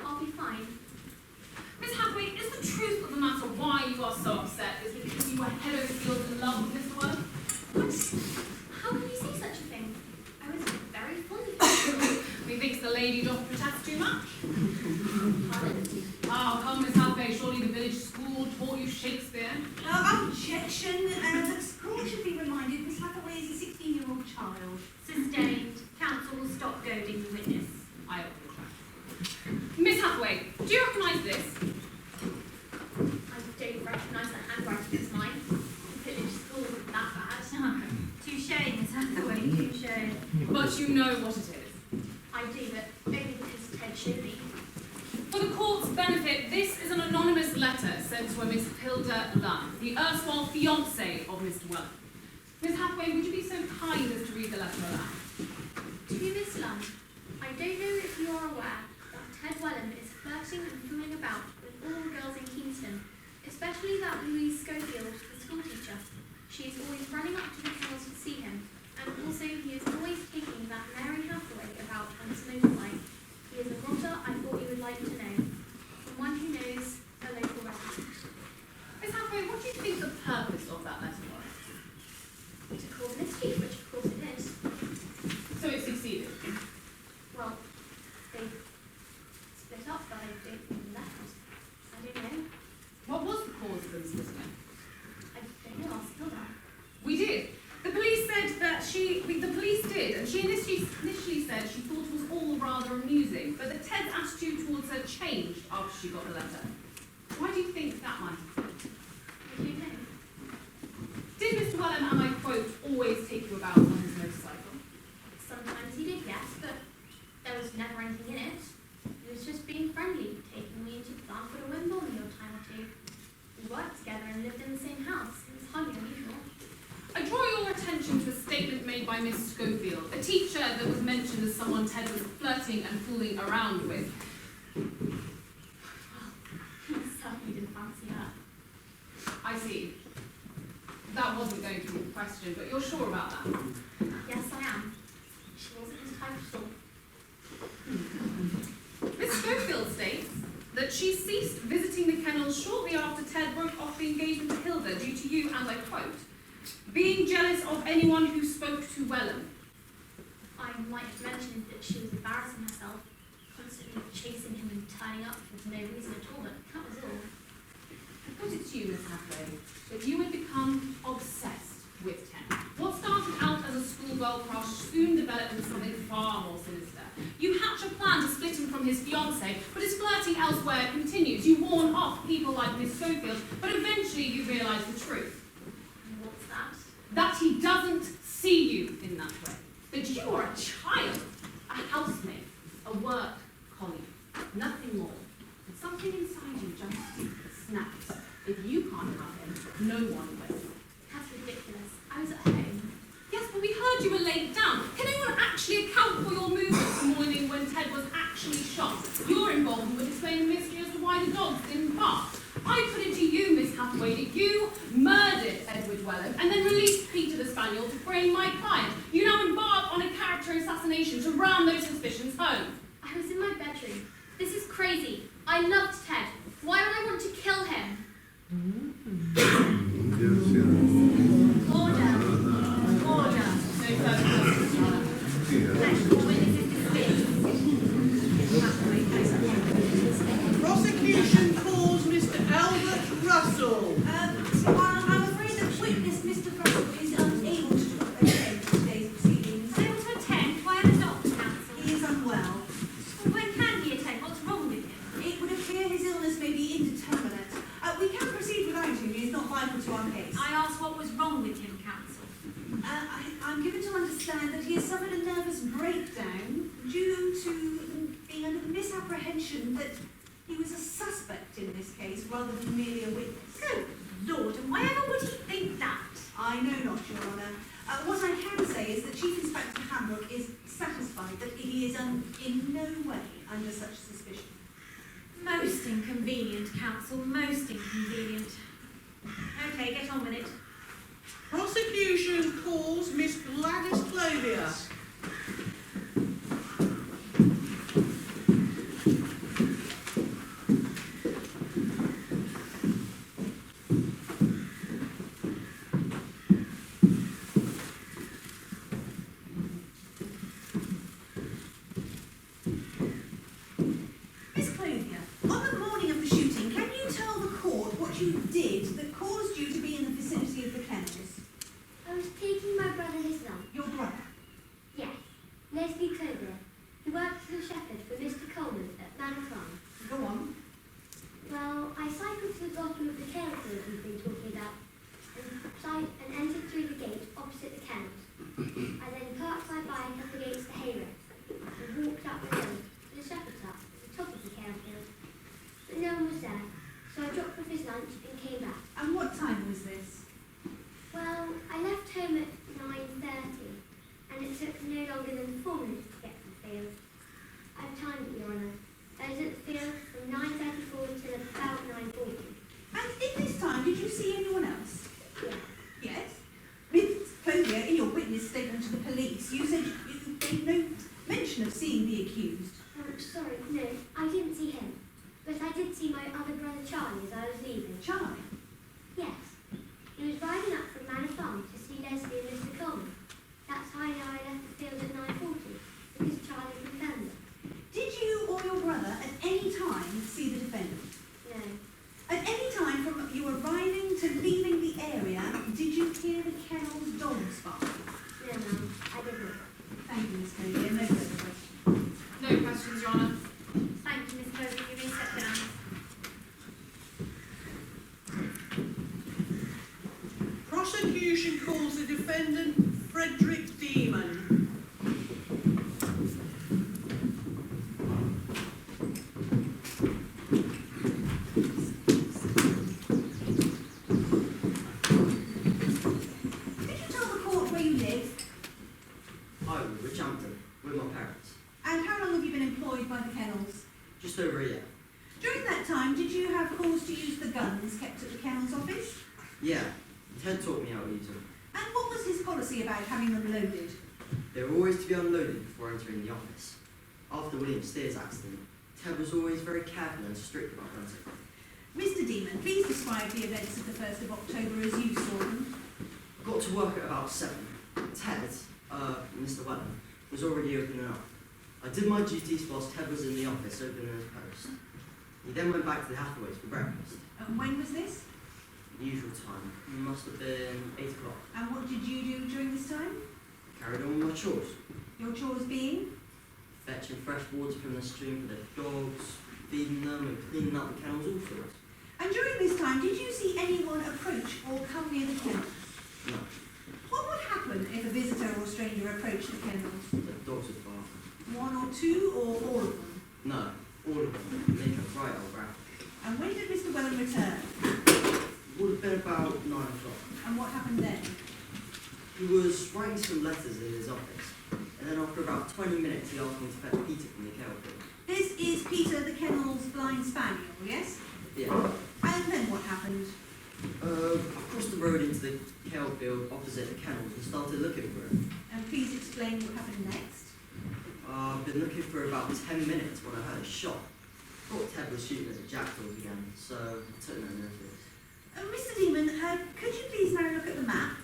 Speaker 8: I'll be fine.
Speaker 4: Miss Hathaway, is the truth of the matter why you are so upset is because you were head over heels in love with Mr. Welland?
Speaker 8: What? How can you say such a thing? I was very fond of him.
Speaker 4: Methinks the lady doth protest too much.
Speaker 8: Pardon?
Speaker 4: Ah, come, Miss Hathaway, surely the village school taught you Shakespeare.
Speaker 3: Objection. The court should be reminded Miss Hathaway is a 16-year-old child.
Speaker 5: Sustained. Counsel will stop goading the witness.
Speaker 4: I apologize. Miss Hathaway, do you recognise this?
Speaker 8: I don't recognise the handwriting as mine. The village school wasn't that bad.
Speaker 5: Touché, Miss Hathaway, touché.
Speaker 4: But you know what it is.
Speaker 8: I do, but only because Ted showed me.
Speaker 4: For the court's benefit, this is an anonymous letter sent to a Miss Hilda Lunn, the erstwhile fiancée of Mr. Welland. Miss Hathaway, would you be so kind as to read the letter aloud?
Speaker 8: To Miss Lunn, I don't know if you are aware that Ted Welland is flirting and fooling about with all the girls in Keyneston, especially that Louise Schofield, the schoolteacher. She is always running up to the kennels to see him, and also he is always taking that Mary Hathaway about on his motorbike. He is a rotter I thought you would like to know, from one who knows a local resident.
Speaker 4: Miss Hathaway, what do you think the purpose of that letter was?
Speaker 8: To cause mischief, which of course it is.
Speaker 4: So it succeeded.
Speaker 8: Well, they split up, but I don't think they left. I don't know.
Speaker 4: What was the cause of them splitting up?
Speaker 8: I don't know, I'll spill that.
Speaker 4: We did. The police said that the police did, and she initially said she thought it was all rather amusing, but that Ted's attitude towards her changed after she got the letter. Why do you think that might have been?
Speaker 8: I don't know.
Speaker 4: Did Mr. Welland, and I quote, always take you about on his motorcycle?
Speaker 8: Sometimes he did, yes, but there was never anything in it. He was just being friendly, taking me to Baffled or Wimborne a time or two. We worked together and lived in the same house. It was highly unusual.
Speaker 4: I draw your attention to a statement made by Miss Schofield, a teacher that was mentioned as someone Ted was flirting and fooling around with.
Speaker 8: He certainly didn't fancy her.
Speaker 4: I see. That wasn't going to be the question, but you're sure about that?
Speaker 8: Yes, I am. She wasn't his type at all.
Speaker 4: Miss Schofield states that she ceased visiting the kennels shortly after Ted broke off the engagement to Hilda due to you, and I quote, being jealous of anyone who spoke to Welland.
Speaker 8: I might have mentioned that she was embarrassing herself, constantly chasing him and turning up for no reason at all, but that was all.
Speaker 4: I put it to you, Miss Hathaway, that you had become obsessed with Ted. What started out as a schoolgirl crush soon developed into something far more sinister. You hatch a plan to split him from his fiancée, but his flirting elsewhere continues. You warn off people like Miss Schofield, but eventually you realise the truth.
Speaker 8: And what's that?
Speaker 4: That he doesn't see you in that way. That you are a child, a housemate, a work colleague, nothing more. And something inside you just snaps. If you can't have him, no one will.
Speaker 8: That's ridiculous. I was at home.
Speaker 4: Yes, but we heard you were laid down. Can anyone actually account for your movements the morning when Ted was actually shot? Your involvement would explain the mystery as to why the dogs didn't bark. I put it to you, Miss Hathaway, that you murdered Edward Welland and then released Spaniel to frame my client. You now embark on a character assassination to ram those suspicions home.
Speaker 8: I was in my bedroom. This is crazy. I loved Ted. Why would I want to kill him?
Speaker 5: Order. Order.
Speaker 4: No further questions, Your Honour.
Speaker 5: Next, all witnesses dismissed.
Speaker 2: Prosecution calls Mr. Albert Russell.
Speaker 3: I'm afraid that witness Mr. Russell is unable to attend today's proceedings.
Speaker 5: Unable to attend? Why are the doctor, counsel?
Speaker 3: He is unwell.
Speaker 5: Well, when can he attend? What's wrong with him?
Speaker 3: It would appear his illness may be indeterminate. We can proceed without him. He is not vital to our case.
Speaker 5: I asked what was wrong with him, counsel.
Speaker 3: I'm given to understand that he has suffered a nervous breakdown due to being under the misapprehension that he was a suspect in this case rather than merely a witness.
Speaker 5: Good Lord, and why ever would he think that?
Speaker 3: I know not, Your Honour. What I can say is that Chief Inspector Hambrook is satisfied that he is in no way under such suspicion.
Speaker 5: Most inconvenient, counsel, most inconvenient. Okay, get on with it.
Speaker 2: Prosecution calls Miss Gladys Clothier.
Speaker 3: Miss Clothier, on the morning of the shooting, can you tell the court what you did that caused you to be in the vicinity of the kennels?
Speaker 8: I was taking my brother his lunch.
Speaker 3: Your brother?
Speaker 8: Yes, Leslie Clover. He works as a shepherd for Mr. Coleman at Manor Farm.
Speaker 3: Go on.
Speaker 8: Well, I cycled to the bottom of the kennel field we've been talking about and entered through the gate opposite the kennels. I then parked my bike up against the hay rick and walked up the hill to the shepherd's hut at the top of the kennel field. But no one was there, so I dropped off his lunch and came back.
Speaker 3: And what time was this?
Speaker 8: Well, I left home at 9:30 and it took no longer than 4 minutes to get to the field. I've timed it, Your Honour. I was at the field from 9:34 till about 9:40.
Speaker 3: And in this time, did you see anyone else?
Speaker 8: Yeah.
Speaker 3: Yes. Miss Clothier, in your witness statement to the police, you said you made no mention of seeing the accused.
Speaker 8: Sorry, no, I didn't see him. But I did see my other brother Charlie as I was leaving.
Speaker 3: Charlie?
Speaker 8: Yes. He was riding up from Manor Farm to see Leslie and Mr. Coleman. That's how I know I left the field at 9:40, because Charlie confirmed it.
Speaker 3: Did you or your brother at any time see the defendant?
Speaker 8: No.
Speaker 3: At any time from you arriving to leaving the area, did you hear the kennel's dogs bark?
Speaker 8: No, ma'am, I didn't.
Speaker 3: Thank you, Miss Clothier. No further questions.
Speaker 4: No questions, Your Honour.
Speaker 5: Thank you, Miss Clover. You may step down.
Speaker 2: Prosecution calls the defendant Frederick Demon.
Speaker 3: Did you tell the court where you live?
Speaker 9: I was with Champton, with my parents.
Speaker 3: And how long have you been employed by the kennels?
Speaker 9: Just over a year.
Speaker 3: During that time, did you have cause to use the guns kept at the kennel's office?
Speaker 9: Yeah, Ted taught me how to use them.
Speaker 3: And what was his policy about having them loaded?
Speaker 9: They were always to be unloaded before entering the office. After William Steers' accident, Ted was always very careful and strict about hunting.
Speaker 3: Mr. Demon, please describe the events of the 1st of October as you saw them.
Speaker 9: I got to work at about 7. Ted, Mr. Welland, was already opening up. I did my duties whilst Ted was in the office opening his post. He then went back to the Hathaways for breakfast.
Speaker 3: And when was this?
Speaker 9: Usual time. It must have been 8 o'clock.
Speaker 3: And what did you do during this time?
Speaker 9: Carried on with my chores.
Speaker 3: Your chores being?
Speaker 9: Fetching fresh water from the stream for the dogs, feeding them and cleaning up the kennels, all sorts.
Speaker 3: And during this time, did you see anyone approach or come near the kennels?
Speaker 9: No,
Speaker 3: What would happen if a visitor or stranger approached the kennels?
Speaker 9: the dogs would bark.
Speaker 3: One or two or all of them?
Speaker 9: No, all of them. Make a right old graph.
Speaker 3: And when did Mr. Welland return?
Speaker 9: Would have been about 9 o'clock.
Speaker 3: And what happened then?
Speaker 9: He was writing some letters in his office, and then after about 20 minutes he asked me to fetch Peter from the kennel field.
Speaker 3: This is Peter the kennel's blind spaniel, yes?
Speaker 9: Yeah,
Speaker 3: And then what happened?
Speaker 9: I crossed the road into the kale field opposite the kennels and started looking for it.
Speaker 3: And please explain what happened next.
Speaker 9: I've been looking for about 10 minutes when I heard a shot. I thought Ted was shooting at the jackdaws again, so I took no notice.
Speaker 3: Mr. Demon, could you please now look at the map?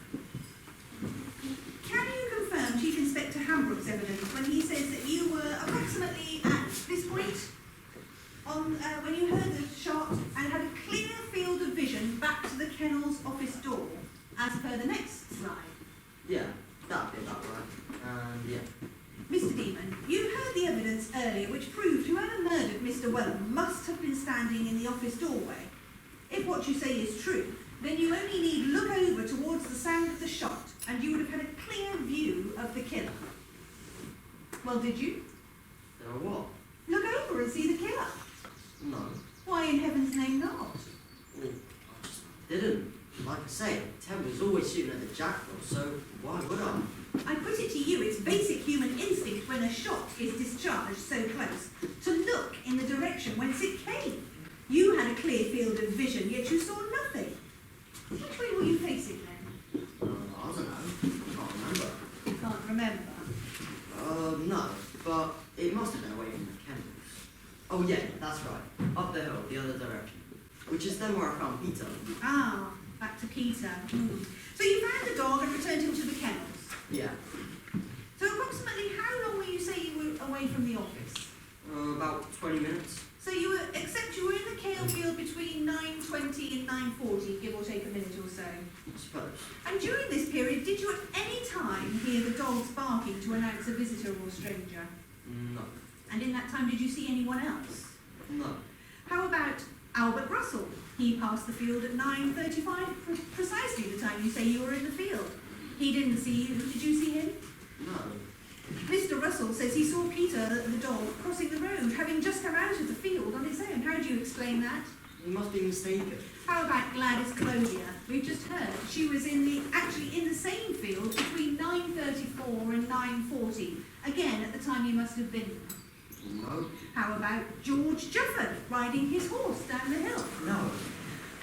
Speaker 3: Can you confirm Chief Inspector Hambrook's evidence when he says that you were approximately at this point when you heard the shot and had a clear field of vision back to the kennel's office door, as per the next slide?
Speaker 9: Yeah, that'd be about right. And yeah.
Speaker 3: Mr. Demon, you heard the evidence earlier which proved whoever murdered Mr. Wellham must have been standing in the office doorway. If what you say is true, then you only need look over towards the sound of the shot and you would have had a clear view of the killer. Well, did you?
Speaker 9: Did I what?
Speaker 3: Look over and see the killer.
Speaker 9: No.
Speaker 3: Why in heaven's name not?
Speaker 9: Well, I just didn't. Like I say, Ted was always shooting at the jackdaw, so why would I?
Speaker 3: I put it to you, it's basic human instinct when a shot is discharged so close to look in the direction whence it came. You had a clear field of vision, yet you saw nothing. Which way were you facing then?
Speaker 9: I don't know. I can't remember.
Speaker 3: You can't remember.
Speaker 9: No, but it must have been away from the kennels. Oh yeah, that's right. Up the hill, the other direction. Which is then where I found Peter.
Speaker 3: Ah, back to Peter. So you found the dog and returned him to the kennels.
Speaker 9: Yeah.
Speaker 3: So approximately how long will you say you were away from the office?
Speaker 9: About 20 minutes.
Speaker 3: So you were, except you were in the kale field between 9:20 and 9:40, give or take a minute or so.
Speaker 9: I suppose.
Speaker 3: And during this period, did you at any time hear the dogs barking to announce a visitor or stranger?
Speaker 9: No.
Speaker 3: And in that time, did you see anyone else?
Speaker 9: No.
Speaker 3: How about Albert Russell? He passed the field at 9:35, precisely the time you say you were in the field. He didn't see you. Did you see him?
Speaker 9: No.
Speaker 3: Mr. Russell says he saw Peter, the dog, crossing the road, having just come out of the field on its own. How do you explain that?
Speaker 9: You must be mistaken.
Speaker 3: How about Gladys Clothier? We've just heard she was actually in the same field between 9:34 and 9:40. Again, at the time you must have been there.
Speaker 9: No.
Speaker 3: How about George Jufford riding his horse down the hill?
Speaker 9: No.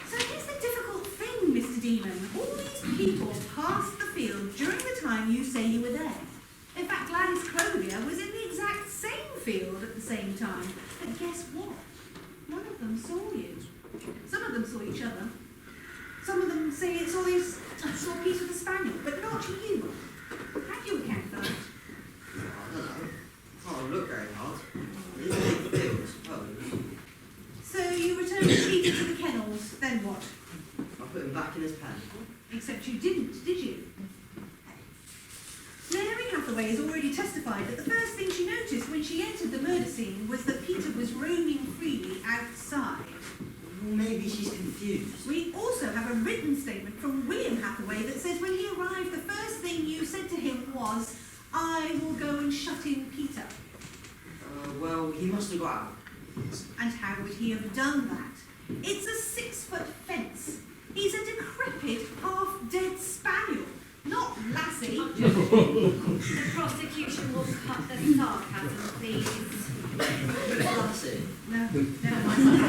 Speaker 3: So here's the difficult thing, Mr. Demon. All these people passed the field during the time you say you were there. In fact, Gladys Clothier was in the exact same field at the same time. But guess what? None of them saw you. Some of them saw each other. Some of them say it saw Peter the Spaniel, but not you. How do you account for that?
Speaker 9: I don't know. Can't look very hard. It's a big field, I suppose.
Speaker 3: So you returned Peter to the kennels, then what?
Speaker 9: I put him back in his pen.
Speaker 3: Except you didn't, did you? Mary Hathaway has already testified that the first thing she noticed when she entered the murder scene was that Peter was roaming freely outside.
Speaker 9: Well, maybe she's confused.
Speaker 3: We also have a written statement from William Hathaway that says when he arrived, the first thing you said to him was, "I will go and shut in Peter."
Speaker 9: Well, he must have got out.
Speaker 3: And how would he have done that? It's a 6-foot fence. He's a decrepit, half-dead spaniel, not Lassie.
Speaker 5: The prosecution will cut the sarcasm, please.
Speaker 9: Lassie.
Speaker 3: No, never mind.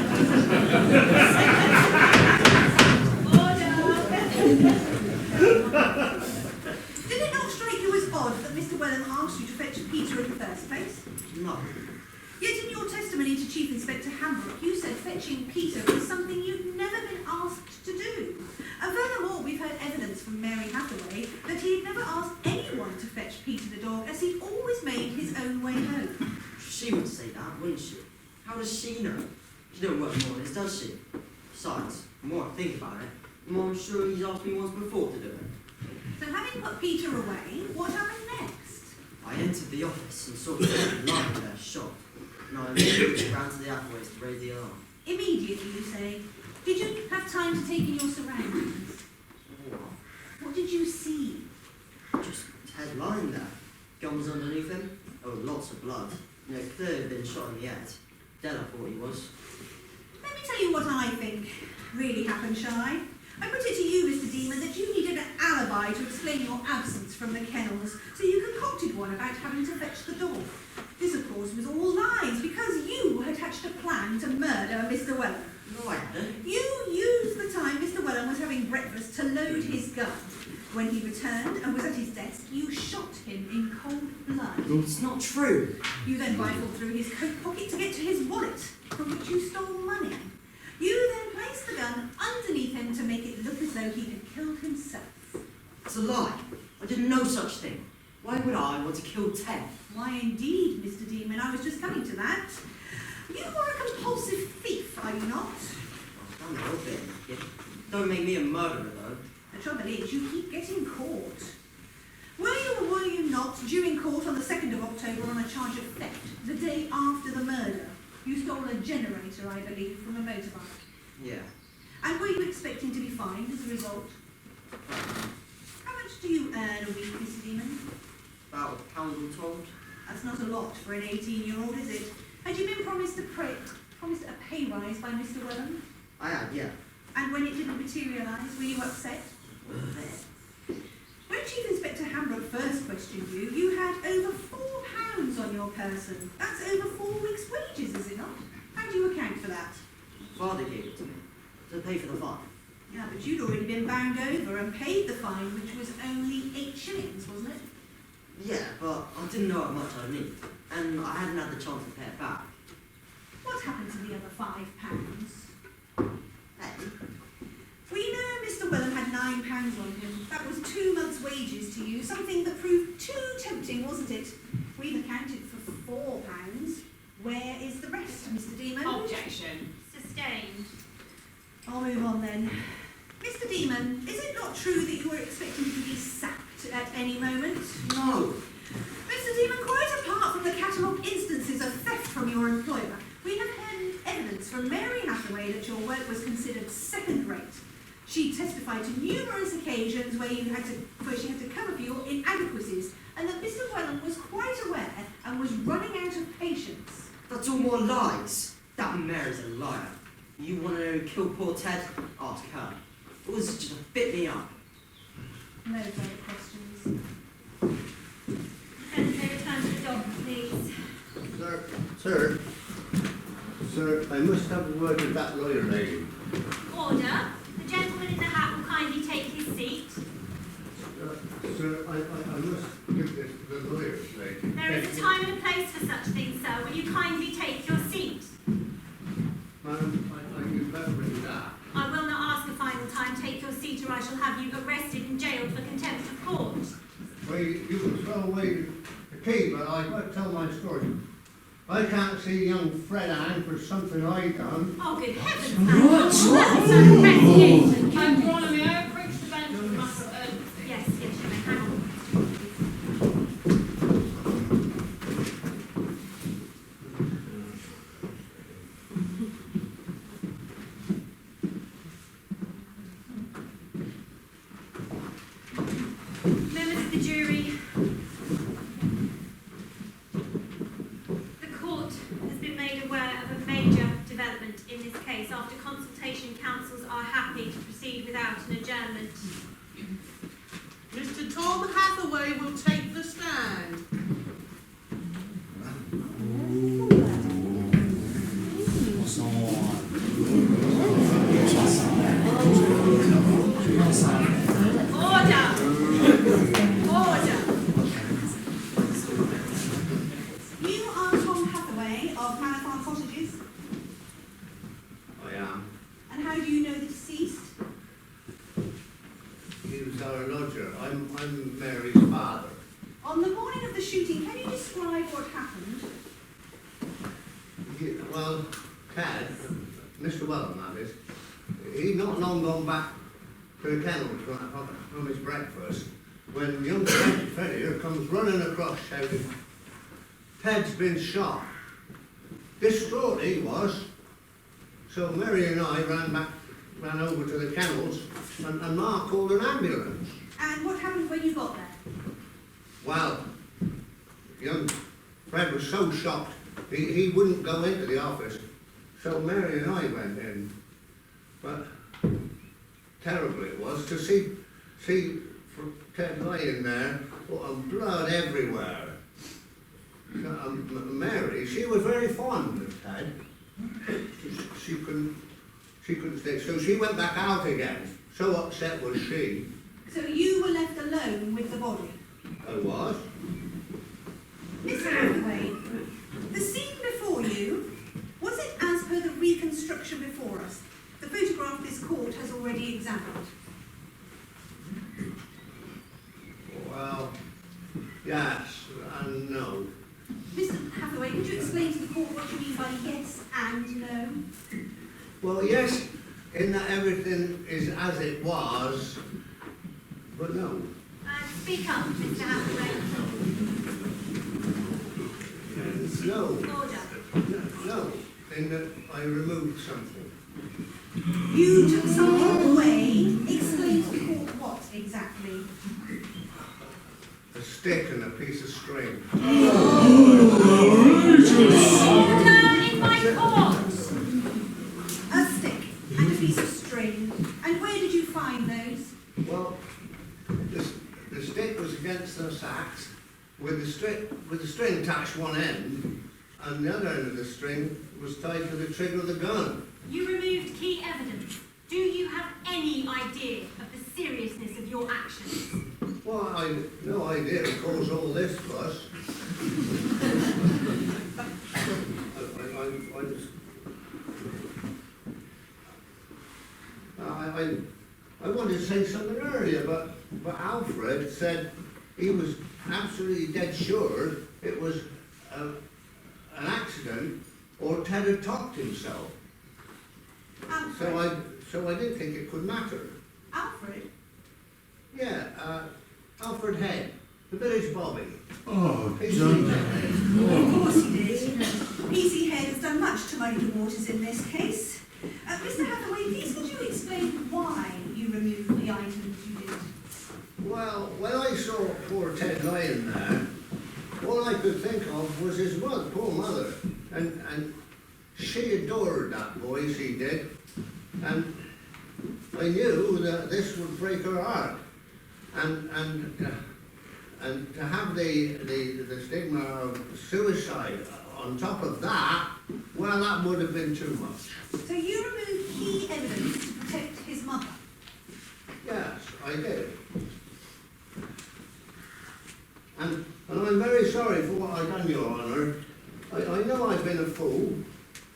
Speaker 3: Did it not strike you as odd that Mr. Wellham asked you to fetch Peter in the first place?
Speaker 9: No.
Speaker 3: Yet in your testimony to Chief Inspector Hambrook, you said fetching Peter was something you'd never been asked to do. And furthermore, we've heard evidence from Mary Hathaway that he'd never asked anyone to fetch Peter the dog, as he'd always made his own way home.
Speaker 9: She would say that, wouldn't she? How does she know? She don't work mornings, does she? Besides, the more I think about it, the more I'm sure he's asked me once before to do it.
Speaker 3: So having put Peter away, what happened next?
Speaker 9: I entered the office and saw him lying there, shot. And I immediately ran to the Hathaways to raise the alarm.
Speaker 3: Immediately, you say. Did you have time to take in your surroundings? What did you see?
Speaker 9: Just Ted lying there. Gums underneath him. Oh, lots of blood. You know, clearly been shot in the head. Dead, I thought he was.
Speaker 3: Let me tell you what I think really happened, shall I? I put it to you, Mr. Demon, that you needed an alibi to explain your absence from the kennels, so you concocted one about having to fetch the dog. This, of course, was all lies, because you had hatched a plan to murder Mr. Weller.
Speaker 9: No, I hadn't.
Speaker 3: You used the time Mr. Wellham was having breakfast to load his gun. When he returned and was at his desk, you shot him in cold blood.
Speaker 9: It's not true.
Speaker 3: You then rifled through his coat pocket to get to his wallet, from which you stole money. You then placed the gun underneath him to make it look as though he had killed himself.
Speaker 9: It's a lie. I did no such thing. Why would I want to kill Ted?
Speaker 3: Why indeed, Mr. Demon, I was just coming to that. You are a compulsive thief, are you not?
Speaker 9: I'm a little bit. Yeah. Don't make me a murderer, though.
Speaker 3: The trouble is, you keep getting caught. Were you or were you not due in court on the 2nd of October on a charge of theft, the day after the murder? You stole a generator, I believe, from a motorbike.
Speaker 9: Yeah.
Speaker 3: And were you expecting to be fined as a result? How much do you earn a week, Mr. Demon?
Speaker 9: About £1 all told.
Speaker 3: That's not a lot for an 18-year-old, is it? Had you been promised a pay rise by Mr. Wellham?
Speaker 9: I had, yeah.
Speaker 3: And when it didn't materialise, were you upset? When Chief Inspector Hamrock first questioned you, you had over £4 on your person. That's over 4 weeks' wages, is it not? How do you account for that?
Speaker 9: Father gave it to me to pay for the fine.
Speaker 3: Yeah, but you'd already been bound over and paid the fine, which was only 8 shillings, wasn't it?
Speaker 9: Yeah, but I didn't know how much I'd need, and I hadn't had the chance to pay it back.
Speaker 3: What happened to the other £5?
Speaker 9: Hey,
Speaker 3: We know Mr. Wellham had £9 on him. That was 2 months' wages to you, something that proved too tempting, wasn't it? We've accounted for £4. Where is the rest, Mr. Demon?
Speaker 4: Objection.
Speaker 5: Sustained.
Speaker 3: I'll move on then. Mr. Demon, is it not true that you were expecting to be sacked at any moment?
Speaker 9: no.
Speaker 3: Mr. Demon, quite apart from the catalogue instances of theft from your employer, we have had evidence from Mary Hathaway that your work was considered second-rate. She testified to numerous occasions where she had to cover for your inadequacies, and that Mr. Wellham was quite aware and was running out of patience.
Speaker 9: That's all more lies. That Mary's a liar. You want to know who killed poor Ted? Ask her. Or was it just to bit me up?
Speaker 3: No further questions.
Speaker 5: Secretary, return to the dock, please.
Speaker 10: Sir, I must have a word with that lawyer lady.
Speaker 5: Order. The gentleman in the hat will kindly take his seat.
Speaker 10: Sir, I must give this to the lawyer lady.
Speaker 5: There is a time and a place for such things, sir. Will you kindly take your seat?
Speaker 10: Madam, I can better with that.
Speaker 5: I will not ask a final time. Take your seat or I shall have you arrested and jailed for contempt of court.
Speaker 10: Well, you can throw away the key, but I won't tell my story. I can't see young Fred Ann for something I done.
Speaker 5: Oh, good heavens, man. That's an investigation.
Speaker 4: Bartholomew, approach the bench with a matter of urgency.
Speaker 5: Yes, you may. Hang on. Members of the jury, the court has been made aware of a major development in this case. After consultation, counsels are happy to proceed without an adjournment.
Speaker 2: Mr. Tom Hathaway will take the stand.
Speaker 3: Order! Order! You are Tom Hathaway of Manor Farm Cottages,
Speaker 10: I am.
Speaker 3: and how do you know the deceased?
Speaker 10: He was our lodger. I'm Mary's father.
Speaker 3: On the morning of the shooting, can you describe what happened?
Speaker 10: Well, Ted, Mr. Wellham, that is, he'd not long gone back to the kennels from his breakfast when young Fred here comes running across shouting, "Ted's been shot." Distraught he was. So Mary and I ran over to the kennels and Ma called an ambulance.
Speaker 3: And what happened when you got there?
Speaker 10: Well, young Fred was so shocked, he wouldn't go into the office. So Mary and I went in. But terrible it was to see Ted lying there, and blood everywhere. Mary, she was very fond of Ted. She couldn't She couldn't stay, so she went back out again. So upset was she.
Speaker 3: So you were left alone with the body.
Speaker 10: I was.
Speaker 3: Mr. Hathaway, the scene before you, was it as per the reconstruction before us? The photograph this court has already examined.
Speaker 10: Well, yes and no.
Speaker 3: Mr. Hathaway, could you explain to the court what you mean by yes and no?
Speaker 10: Well, yes, in that everything is as it was, but no.
Speaker 5: Speak up, Mr. Hathaway.
Speaker 10: No.
Speaker 5: Order.
Speaker 10: No, in that I removed something.
Speaker 3: You took something away. Explain to the court what exactly?
Speaker 10: A stick and a piece of string.
Speaker 5: Order in my court.
Speaker 3: A stick and a piece of string. And where did you find those?
Speaker 10: Well, the stick was against the sacks with the string attached one end, and the other end of the string was tied to the trigger of the gun.
Speaker 5: You removed key evidence. Do you have any idea of the seriousness of your actions?
Speaker 10: Well, I had no idea it caused all this fuss. I wanted to say something earlier, but Alfred said he was absolutely dead sure it was an accident or Ted had topped himself.
Speaker 3: Alfred.
Speaker 10: So I didn't think it could matter.
Speaker 3: Alfred?
Speaker 10: Yeah, Alfred Head, the village bobby.
Speaker 11: Oh,
Speaker 3: Of course he did. PC Head has done much to muddy the waters in this case. Mr. Hathaway, please could you explain why you removed the items you did?
Speaker 10: Well, when I saw poor Ted lying there, all I could think of was his mother, poor mother. And she adored that boy, she did. And I knew that this would break her heart. And to have the stigma of suicide on top of that, well, that would have been too much.
Speaker 3: So you removed key evidence to protect his mother?
Speaker 10: Yes, I did. And I'm very sorry for what I've done, Your Honour. I know I've been a fool.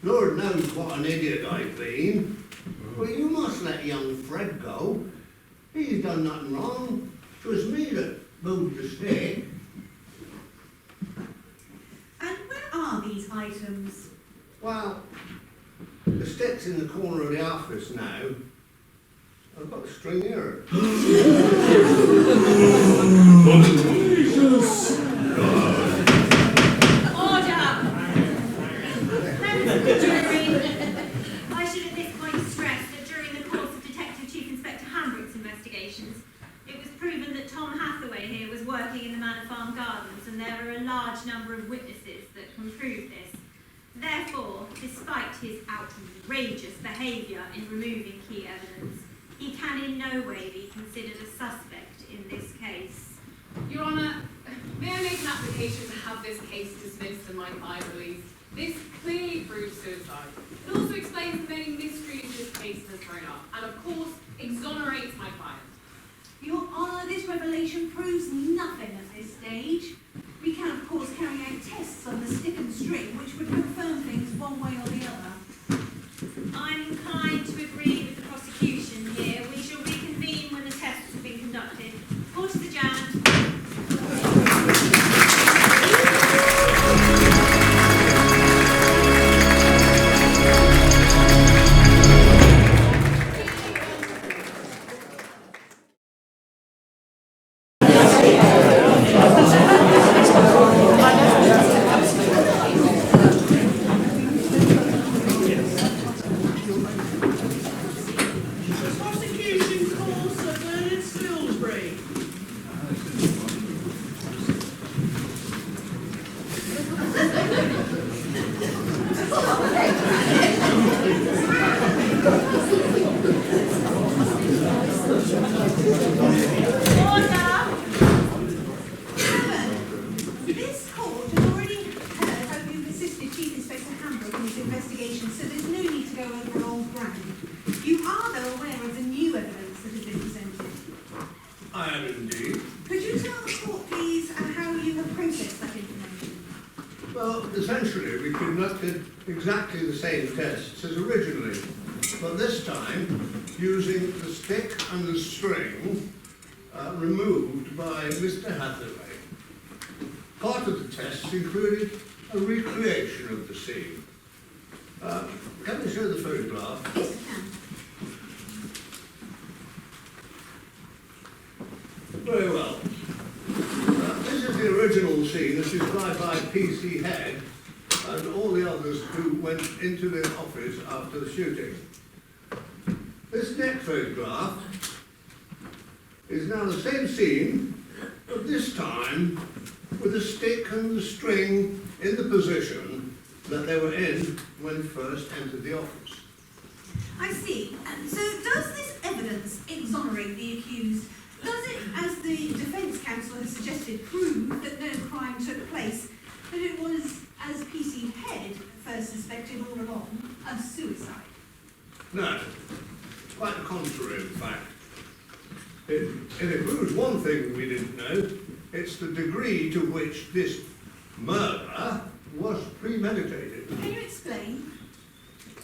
Speaker 10: Lord knows what an idiot I've been. But you must let young Fred go. He's done nothing wrong. It was me that moved the stick.
Speaker 3: And where are these items?
Speaker 10: Well, the stick's in the corner of the office now. I've got the string here.
Speaker 5: I should at this point stress that during the course of Detective Chief Inspector Hambrick's investigations, it was proven that Tom Hathaway here was working in the Manor Farm Gardens, and there are a large number of witnesses that can prove this. Therefore, despite his outrageous behaviour in removing key evidence, he can in no way be considered a suspect in this case.
Speaker 4: Your Honour, may I make an application to have this case dismissed and my client released? This clearly proves suicide. It also explains the many mysteries this case has thrown up, and of course, exonerates my client.
Speaker 3: Your Honour, this revelation proves nothing at this stage. We can, of course, carry out tests on the stick and string, which would confirm things one way or the other.
Speaker 5: I'm inclined to agree with the prosecution here. We shall reconvene when the tests have been conducted. Court is adjourned.
Speaker 2: The prosecution calls Sir Bernard Salisbury.
Speaker 10: I am indeed.
Speaker 3: Could you tell the court, please, how you have processed that information?
Speaker 10: Well, essentially, we conducted exactly the same tests as originally, but this time using the stick and the string removed by Mr. Hathaway. Part of the tests included a recreation of the scene. Can we show the photograph?
Speaker 3: Yes, you can.
Speaker 10: Very well. This is the original scene as described by P.C. Head and all the others who went into the office after the shooting. This next photograph is now the same scene, but this time with the stick and the string in the position that they were in when first entered the office.
Speaker 3: I see. So does this evidence exonerate the accused? Does it, as the defence counsel has suggested, prove that no crime took place, that it was, as P.C. Head first suspected all along, a suicide?
Speaker 10: No, quite the contrary, in fact. It proves one thing we didn't know. It's the degree to which this murder was premeditated.
Speaker 3: Can you explain?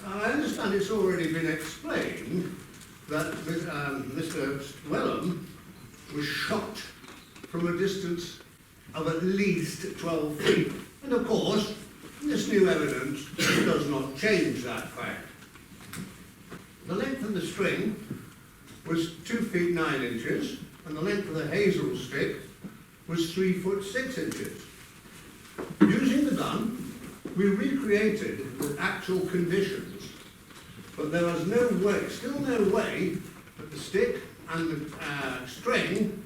Speaker 10: I understand it's already been explained that Mr. Wellham was shot from a distance of at least 12 feet. And of course, this new evidence does not change that fact. The length of the string was 2 feet 9 inches, and the length of the hazel stick was 3 foot 6 inches. Using the gun, we recreated the actual conditions, but there was no way, still no way, that the stick and the string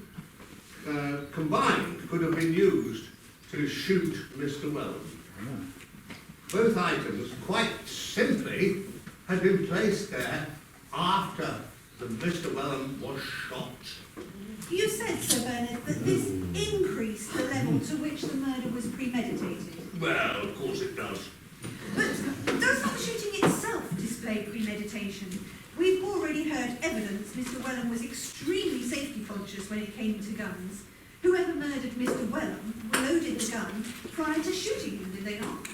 Speaker 10: combined could have been used to shoot Mr. Wellham. Both items, quite simply, had been placed there after Mr. Wellham was shot.
Speaker 3: You said, Sir Bernard, that this increased the level to which the murder was premeditated.
Speaker 10: Well, of course it does.
Speaker 3: But does not the shooting itself display premeditation? We've already heard evidence Mr. Wellham was extremely safety conscious when it came to guns. Whoever murdered Mr. Wellham loaded the gun prior to shooting him, did they not?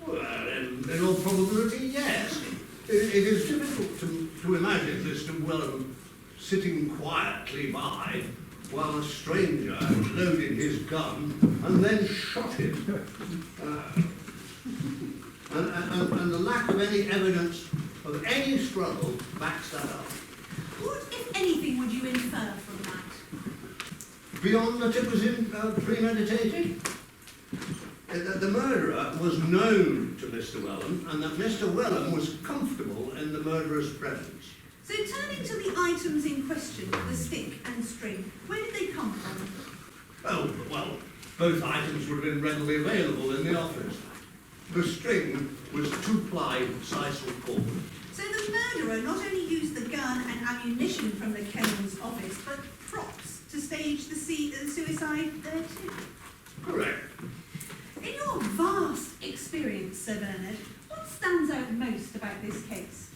Speaker 10: Well, in all probability, yes. It is difficult to imagine Mr. Wellham sitting quietly by while a stranger loaded his gun and then shot him. And the lack of any evidence of any struggle backs that up.
Speaker 3: What, if anything, would you infer from that?
Speaker 10: Beyond that it was premeditated? That the murderer was known to Mr. Wellham and that Mr. Wellham was comfortable in the murderer's presence.
Speaker 3: So turning to the items in question, the stick and string, where did they come from?
Speaker 10: Oh, well, both items would have been readily available in the office. The string was 2-ply sisal cord.
Speaker 3: So the murderer not only used the gun and ammunition from the Kennel's office, but props to stage the suicide there too?
Speaker 10: Correct.
Speaker 3: In your vast experience, Sir Bernard, what stands out most about this case?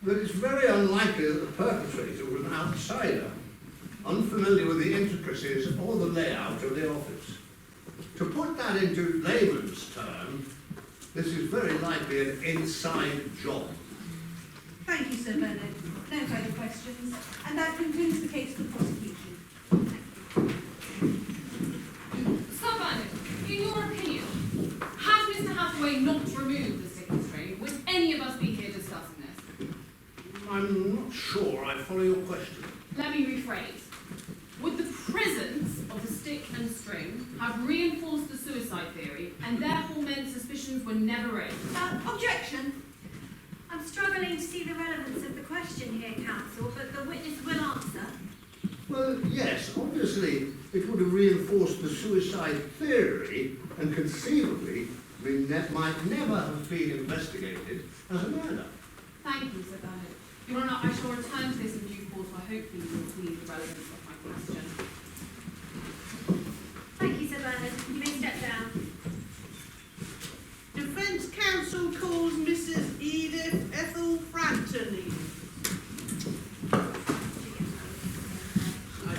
Speaker 10: That it's very unlikely that the perpetrator was an outsider, unfamiliar with the intricacies or the layout of the office. To put that into layman's terms, this is very likely an inside job.
Speaker 3: Thank you, Sir Bernard. No further questions. And that concludes the case for the prosecution.
Speaker 4: Sir Bernard, in your opinion, had Mr. Hathaway not removed the stick and string, would any of us be here discussing this?
Speaker 10: I'm not sure I follow your question.
Speaker 4: Let me rephrase. Would the presence of the stick and string have reinforced the suicide theory and therefore meant suspicions were never raised?
Speaker 3: Objection.
Speaker 5: I'm struggling to see the relevance of the question here, counsel, but the witness will answer.
Speaker 10: Well, yes, obviously it would have reinforced the suicide theory and conceivably might never have been investigated as a murder.
Speaker 4: Thank you, Sir Bernard. Your Honour, I shall return to this in due course, where hopefully you will see the relevance of my question.
Speaker 5: Thank you, Sir Bernard. You may step down.
Speaker 2: Defence counsel calls Mrs. Edith Ethel Frampton.
Speaker 9: I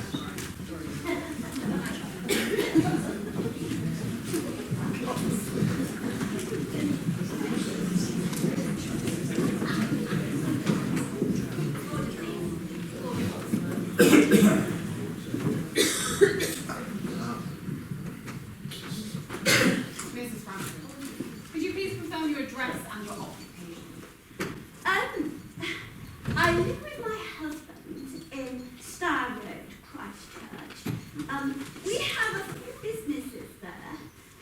Speaker 11: We have a few businesses there,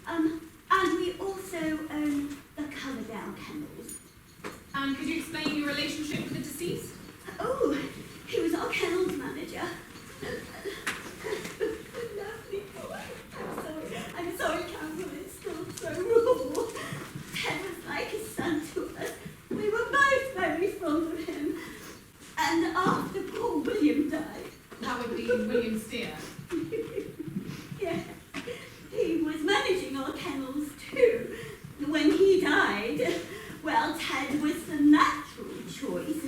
Speaker 11: and we also own the Coverdale Kennels.
Speaker 4: And could you explain your relationship with the deceased?
Speaker 11: Oh, he was our kennels manager. Lovely boy. I'm sorry, Council, it's still so raw. Ted was like a son to us. We were both very fond of him. And after poor William died...
Speaker 4: That would be William Steer.
Speaker 11: Yeah, he was managing our kennels too. When he died, well, Ted was the natural choice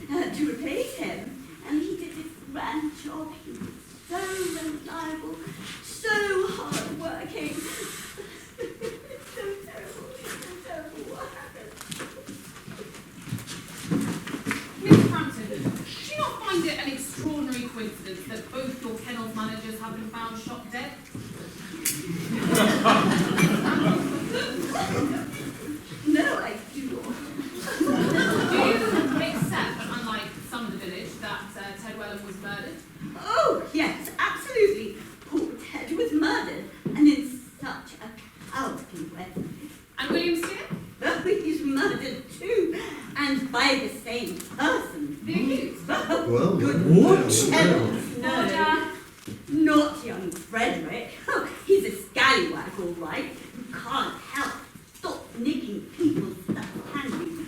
Speaker 11: to replace him. And he did this grand job. He was so reliable, so hard-working. It's so terrible what happened.
Speaker 4: Miss Frampton, do you not find it an extraordinary coincidence that both your kennels managers have been found shot dead?
Speaker 11: No, I do not.
Speaker 4: Do you accept, unlike some of the village, that Ted Wellham was murdered?
Speaker 11: Oh, yes, absolutely. Poor Ted was murdered, and in such a cowardly way.
Speaker 4: And William Steer?
Speaker 11: Oh, he's murdered too, and by the same person.
Speaker 4: The accused?
Speaker 10: Well,
Speaker 11: good
Speaker 10: what?
Speaker 11: heavens, no.
Speaker 5: Order.
Speaker 11: Not young Frederick. Oh, he's a scallywag, all right. You can't help stop nicking people's stuff, can you?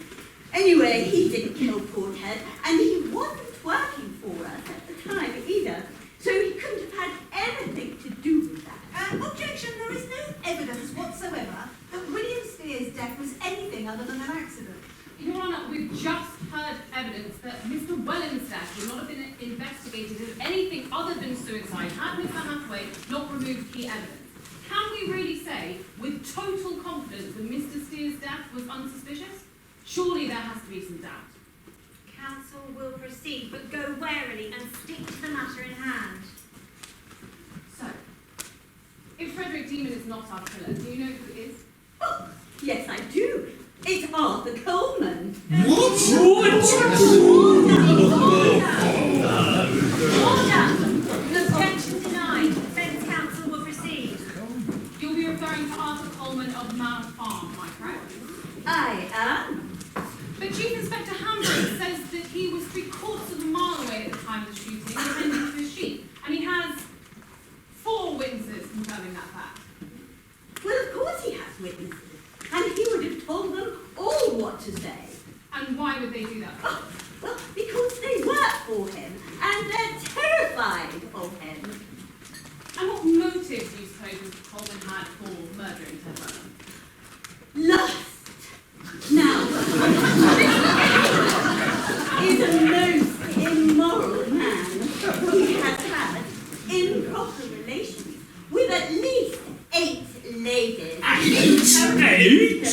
Speaker 11: Anyway, he didn't kill poor Ted, and he wasn't working for us at the time either, so he couldn't have had anything to do with that.
Speaker 3: Objection, there is no evidence whatsoever that William Steer's death was anything other than an accident.
Speaker 4: Your Honour, we've just heard evidence that Mr. Wellham's death would not have been investigated as anything other than suicide had Mr. Hathaway not removed key evidence. Can we really say, with total confidence, that Mr. Steer's death was unsuspicious? Surely there has to be some doubt.
Speaker 5: Council will proceed, but go warily and stick to the matter in hand.
Speaker 4: So, if Frederick Demon is not our killer, do you know who is?
Speaker 11: Oh, yes, I do. It's Arthur Coleman.
Speaker 5: Order! Objection denied. Defence counsel will proceed.
Speaker 4: You'll be referring to Arthur Coleman of Mount Farm, am I correct?
Speaker 11: I am.
Speaker 4: But Chief Inspector Hambridge says that he was 3/4 of a mile away at the time of the shooting, attending to his sheep, and he has 4 witnesses confirming that fact.
Speaker 11: Well, of course he has witnesses. And he would have told them all what to say.
Speaker 4: And why would they do that?
Speaker 11: Oh, well, because they work for him, and they're terrified of him.
Speaker 4: And what motive do you suppose Mr. Coleman had for murdering Ted Wellham?
Speaker 11: Lust. Now, is a most immoral man. He has had improper relations with at least 8 ladies.
Speaker 7: 8?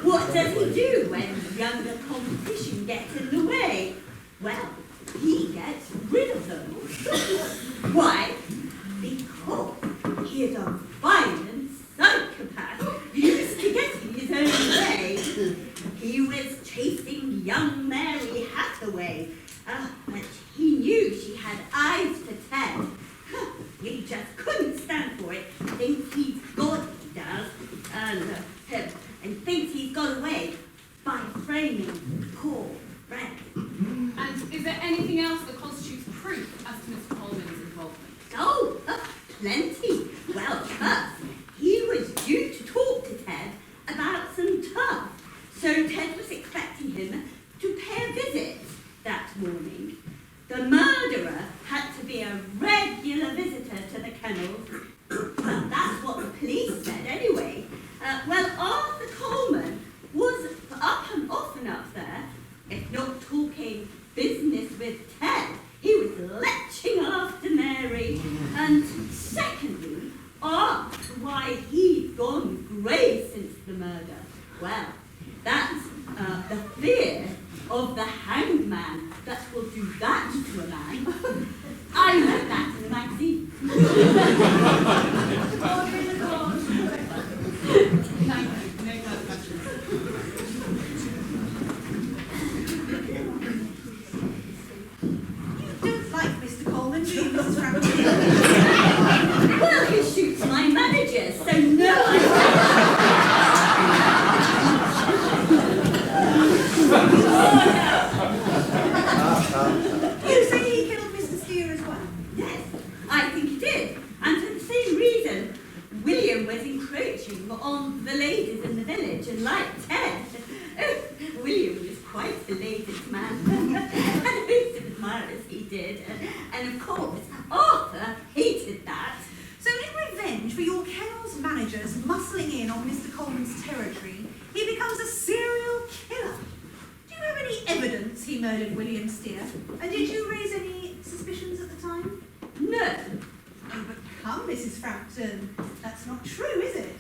Speaker 11: What does he do when younger competition gets in the way? Well, he gets rid of them. Why? Because he is a violent psychopath used to getting his own way. He was chasing young Mary Hathaway, but he knew she had eyes for Ted. He just couldn't stand for it. Thinks he's got, he does, and thinks he's got away by framing poor Fred.
Speaker 4: And is there anything else that constitutes proof as to Mr. Coleman's involvement?
Speaker 11: Oh, plenty. Well, first, he was due to talk to Ted about some turf, so Ted was expecting him to pay a visit that morning. The murderer had to be a regular visitor to the kennels. Well, that's what the police said anyway. Well, Arthur Coleman was up and often up there, if not talking business with Ted. He was leching after Mary. And secondly, asked why he'd gone grey since the murder. Well, that's the fear of the hanged man that will do that to a man. I read that in the magazine.
Speaker 5: Order in the court.
Speaker 4: Thank you. No further questions.
Speaker 3: You don't like Mr. Coleman,
Speaker 11: Yes, I think he did. And for the same reason, William was encroaching on the ladies in the village, and like Ted, William was quite the ladies' man. And most of admirers he did. And of course, Arthur hated that.
Speaker 3: So in revenge for your kennels managers muscling in on Mr. Coleman's territory, he becomes a serial killer. Do you have any evidence he murdered William Steer? And did you raise any suspicions at the time?
Speaker 11: No.
Speaker 3: Oh, but come, Mrs. Frampton, that's not true, is it?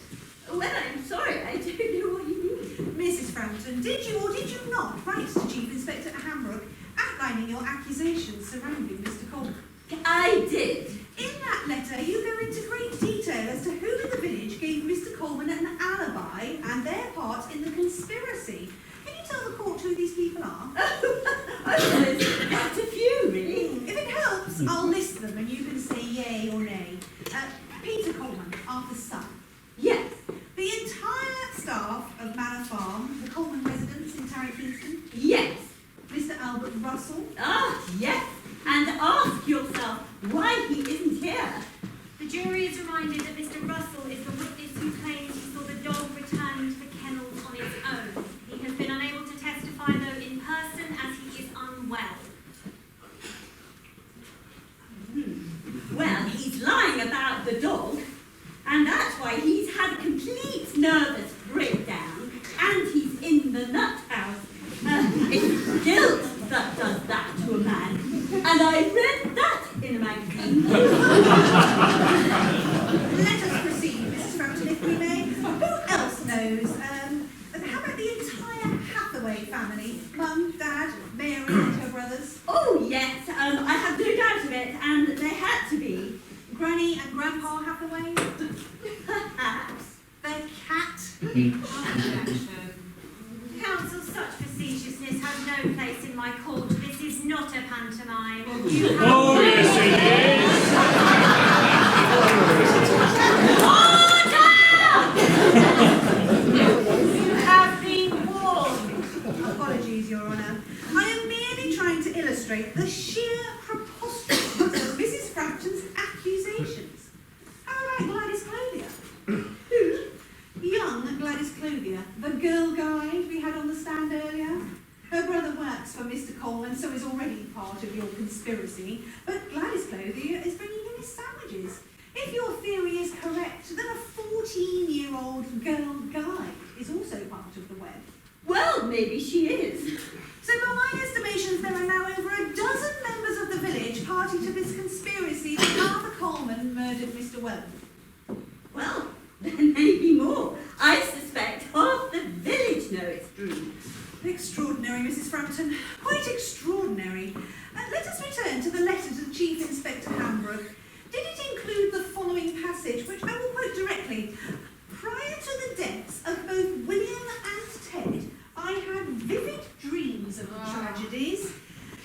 Speaker 11: Well, I'm sorry, I don't know what you mean.
Speaker 3: Mrs. Frampton, did you or did you not write to Chief Inspector Hambrook outlining your accusations surrounding Mr. Coleman?
Speaker 11: I did.
Speaker 3: In that letter, you go into great detail as to who in the village gave Mr. Coleman an alibi and their part in the conspiracy. Can you tell the court who these people are?
Speaker 11: Oh, there's quite a few, really.
Speaker 3: If it helps, I'll list them and you can say yay or nay. Peter Coleman, Arthur's son.
Speaker 11: Yes.
Speaker 3: The entire staff of Manor Farm, the Coleman residence in Tarrant Keyneston.
Speaker 11: Yes.
Speaker 3: Mr. Albert Russell.
Speaker 11: Ah, yes. And ask yourself why he isn't here.
Speaker 5: The jury is reminded that Mr. Russell is the witness who claims he saw the dog returning to the kennels on its own. He has been unable to testify, though, in person, as he is unwell.
Speaker 11: Well, he's lying about the dog, and that's why he's had a complete nervous breakdown, and he's in the nut house. It's guilt that does that to a man, and I read that in a magazine.
Speaker 3: Let us proceed, Mrs. Frampton, if we may. Who else knows? How about the entire Hathaway family? Mum, Dad, Mary and her brothers?
Speaker 11: Oh, yes, I have no doubt of it, and they had to be.
Speaker 3: Granny and Grandpa Hathaway?
Speaker 11: Perhaps.
Speaker 3: The cat?
Speaker 4: Objection.
Speaker 5: Counsel, such facetiousness has no place in my court. This is not a pantomime. You have
Speaker 7: Oh, yes,
Speaker 5: You have been warned.
Speaker 3: Apologies, Your Honour. I am merely trying to illustrate the sheer preposterousness of Mrs. Frampton's accusations. How about Gladys Clothier? Who? Young Gladys Clothier, the girl guide we had on the stand earlier. Her brother works for Mr. Coleman, so is already part of your conspiracy. But Gladys Clothier is bringing in his sandwiches. If your theory is correct, then a 14-year-old girl guide is also part of the web.
Speaker 11: Well, maybe she is.
Speaker 3: So by my estimations, there are now over a dozen members of the village party to this conspiracy that Arthur Coleman murdered Mr. Welland.
Speaker 11: Well, maybe more. I suspect half the village know it's true.
Speaker 3: Extraordinary, Mrs. Frampton. Quite extraordinary. Let us return to the letter to the Chief Inspector Hambrook. Did it include the following passage, which I will quote directly? Prior to the deaths of both William and Ted, I had vivid dreams of the tragedies.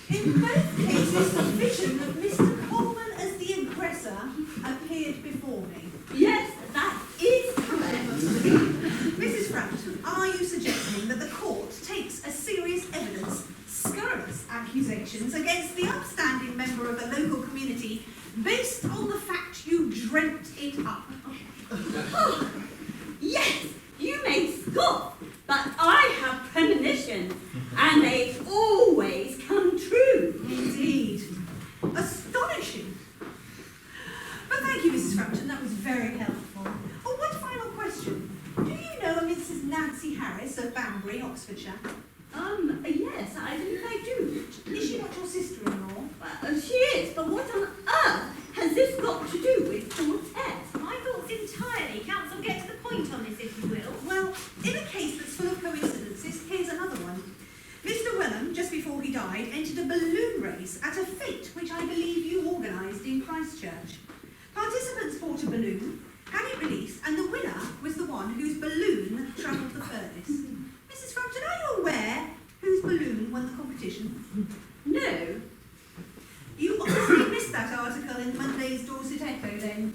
Speaker 3: In both cases, the vision of Mr. Coleman as the aggressor appeared before me.
Speaker 11: Yes, that is correct.
Speaker 3: Mrs. Frampton, are you suggesting that the court takes as serious evidence scurrilous accusations against the upstanding member of the local community based on the fact you dreamt it up?
Speaker 11: Oh, yes, you may scoff, but I have premonitions, and they always come true.
Speaker 3: Indeed. Astonishing. But thank you, Mrs. Frampton, that was very helpful. Oh, one final question. Do you know a Mrs. Nancy Harris of Banbury, Oxfordshire?
Speaker 11: Yes, I believe I do.
Speaker 3: Is she not your sister-in-law?
Speaker 11: She is, but what on earth has this got to do with poor Ted?
Speaker 5: My thoughts entirely. Counsel, get to the point on this, if you will.
Speaker 3: Well, in a case that's full of coincidences, here's another one. Mr. Welland, just before he died, entered a balloon race at a fete which I believe you organised in Christchurch. Participants bought a balloon, had it released, and the winner was the one whose balloon travelled the furthest. Mrs. Frampton, are you aware whose balloon won the competition?
Speaker 11: No.
Speaker 3: You obviously missed that article in Monday's Dorset Echo then.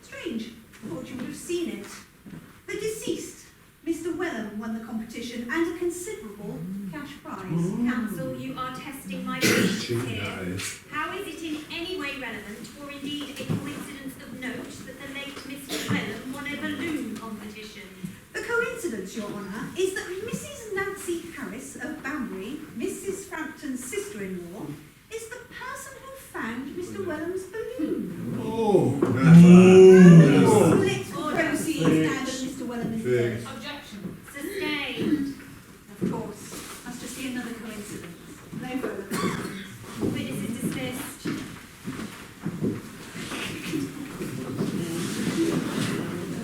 Speaker 3: Strange. Thought you would have seen it. The deceased, Mr. Welland, won the competition and a considerable cash prize.
Speaker 5: Counsel, you are testing my patience here. How is it in any way relevant relevant or indeed a coincidence of note that the late Mr. Wellham won a balloon competition?
Speaker 3: The coincidence, Your Honour, is that Mrs. Nancy Harris of Banbury, Mrs. Frampton's sister-in-law, is the person who found Mr. Wellham's balloon.
Speaker 10: Oh,
Speaker 3: Split proceeds now that Mr. Wellham is dead.
Speaker 4: Objection.
Speaker 5: Sustained.
Speaker 3: Of course, must just be another coincidence. No further questions.
Speaker 5: Witness is dismissed.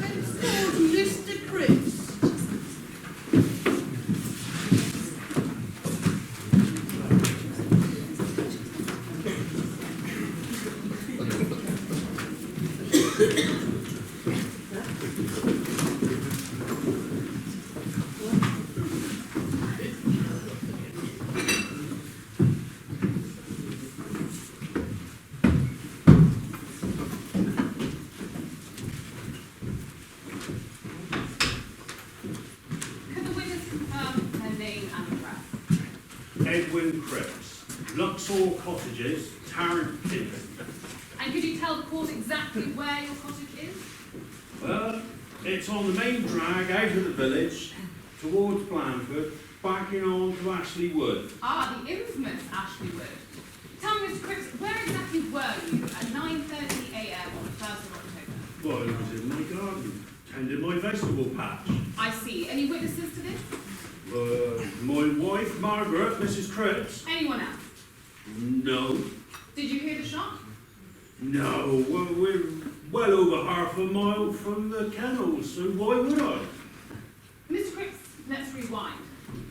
Speaker 2: Henceforth, Mr. Cripps.
Speaker 4: Could the witness confirm her name and address?
Speaker 12: Edwin Cripps, Luxor Cottages, Tarrant Keyneston.
Speaker 4: And could you tell the court exactly where your cottage is?
Speaker 12: Well, it's on the main drag out of the village, towards Blandford, backing on to Ashley Wood.
Speaker 4: Ah, the infamous Ashley Wood. Tell me, Mr. Cripps, where exactly were you at 9:30 a.m. on the 1st of October?
Speaker 12: Well, I was in my garden, tending my vegetable patch.
Speaker 4: I see. Any witnesses to this?
Speaker 12: My wife, Margaret, Mrs. Cripps.
Speaker 4: Anyone else?
Speaker 12: No.
Speaker 4: Did you hear the shot?
Speaker 12: No, well, we're well over half a mile from the kennels, so why would I?
Speaker 4: Mr. Cripps, let's rewind.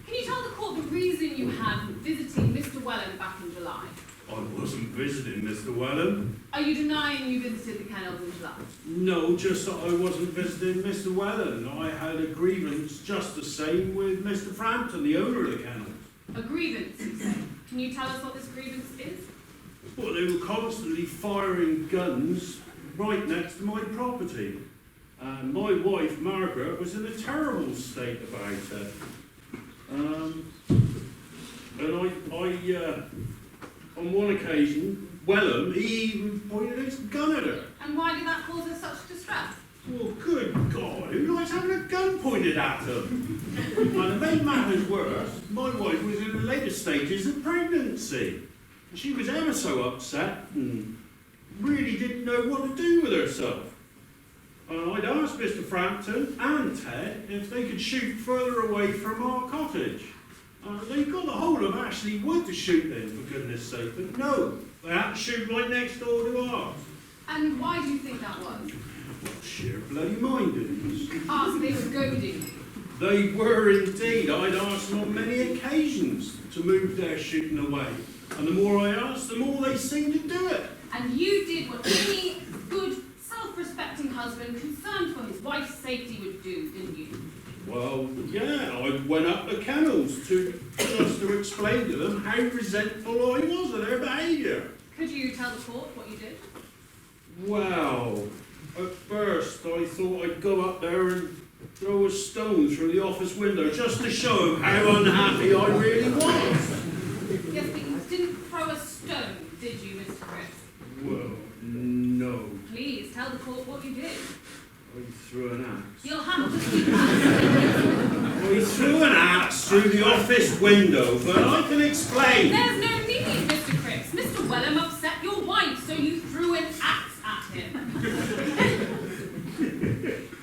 Speaker 4: Can you tell the court the reason you had for visiting Mr. Wellham back in July?
Speaker 12: I wasn't visiting Mr. Wellham.
Speaker 4: Are you denying you visited the kennels in July?
Speaker 12: No, just that I wasn't visiting Mr. Wellham. I had a grievance just the same with Mr. Frampton, the owner of the kennels.
Speaker 4: A grievance, you say. Can you tell us what this grievance is?
Speaker 12: Well, they were constantly firing guns right next to my property. And my wife, Margaret, was in a terrible state about it. On one occasion, Wellham, he even pointed his gun at her.
Speaker 4: And why did that cause her such distress?
Speaker 12: Well, good God, who likes having a gun pointed at them? And to make matters worse, my wife was in the later stages of pregnancy. And she was ever so upset and really didn't know what to do with herself. I'd asked Mr. Frampton and Ted if they could shoot further away from our cottage. They got a hold of Ashley Wood to shoot in, for goodness sake, but no, they had to shoot right next door to ours.
Speaker 4: And why do you think that was?
Speaker 12: Well, sheer bloody mindedness.
Speaker 4: Ah, so they were goading you.
Speaker 12: They were indeed. I'd asked them on many occasions to move their shooting away. And the more I asked, the more they seemed to do it.
Speaker 4: And you did what any good, self-respecting husband concerned for his wife's safety would do, didn't you?
Speaker 12: Well, yeah, I went up the kennels just to explain to them how resentful I was of their behaviour.
Speaker 4: Could you tell the court what you did?
Speaker 12: Well, at first I thought I'd go up there and throw a stone through the office window just to show them how unhappy I really was.
Speaker 4: Yes, but you didn't throw a stone, did you, Mr. Cripps?
Speaker 12: Well, no.
Speaker 4: Please, tell the court what you did.
Speaker 12: I threw an axe.
Speaker 4: You'll have to speak up.
Speaker 12: I threw an axe through the office window, but I can explain.
Speaker 4: There's no need, Mr. Cripps. Mr. Wellham upset your wife, so you threw an axe at him.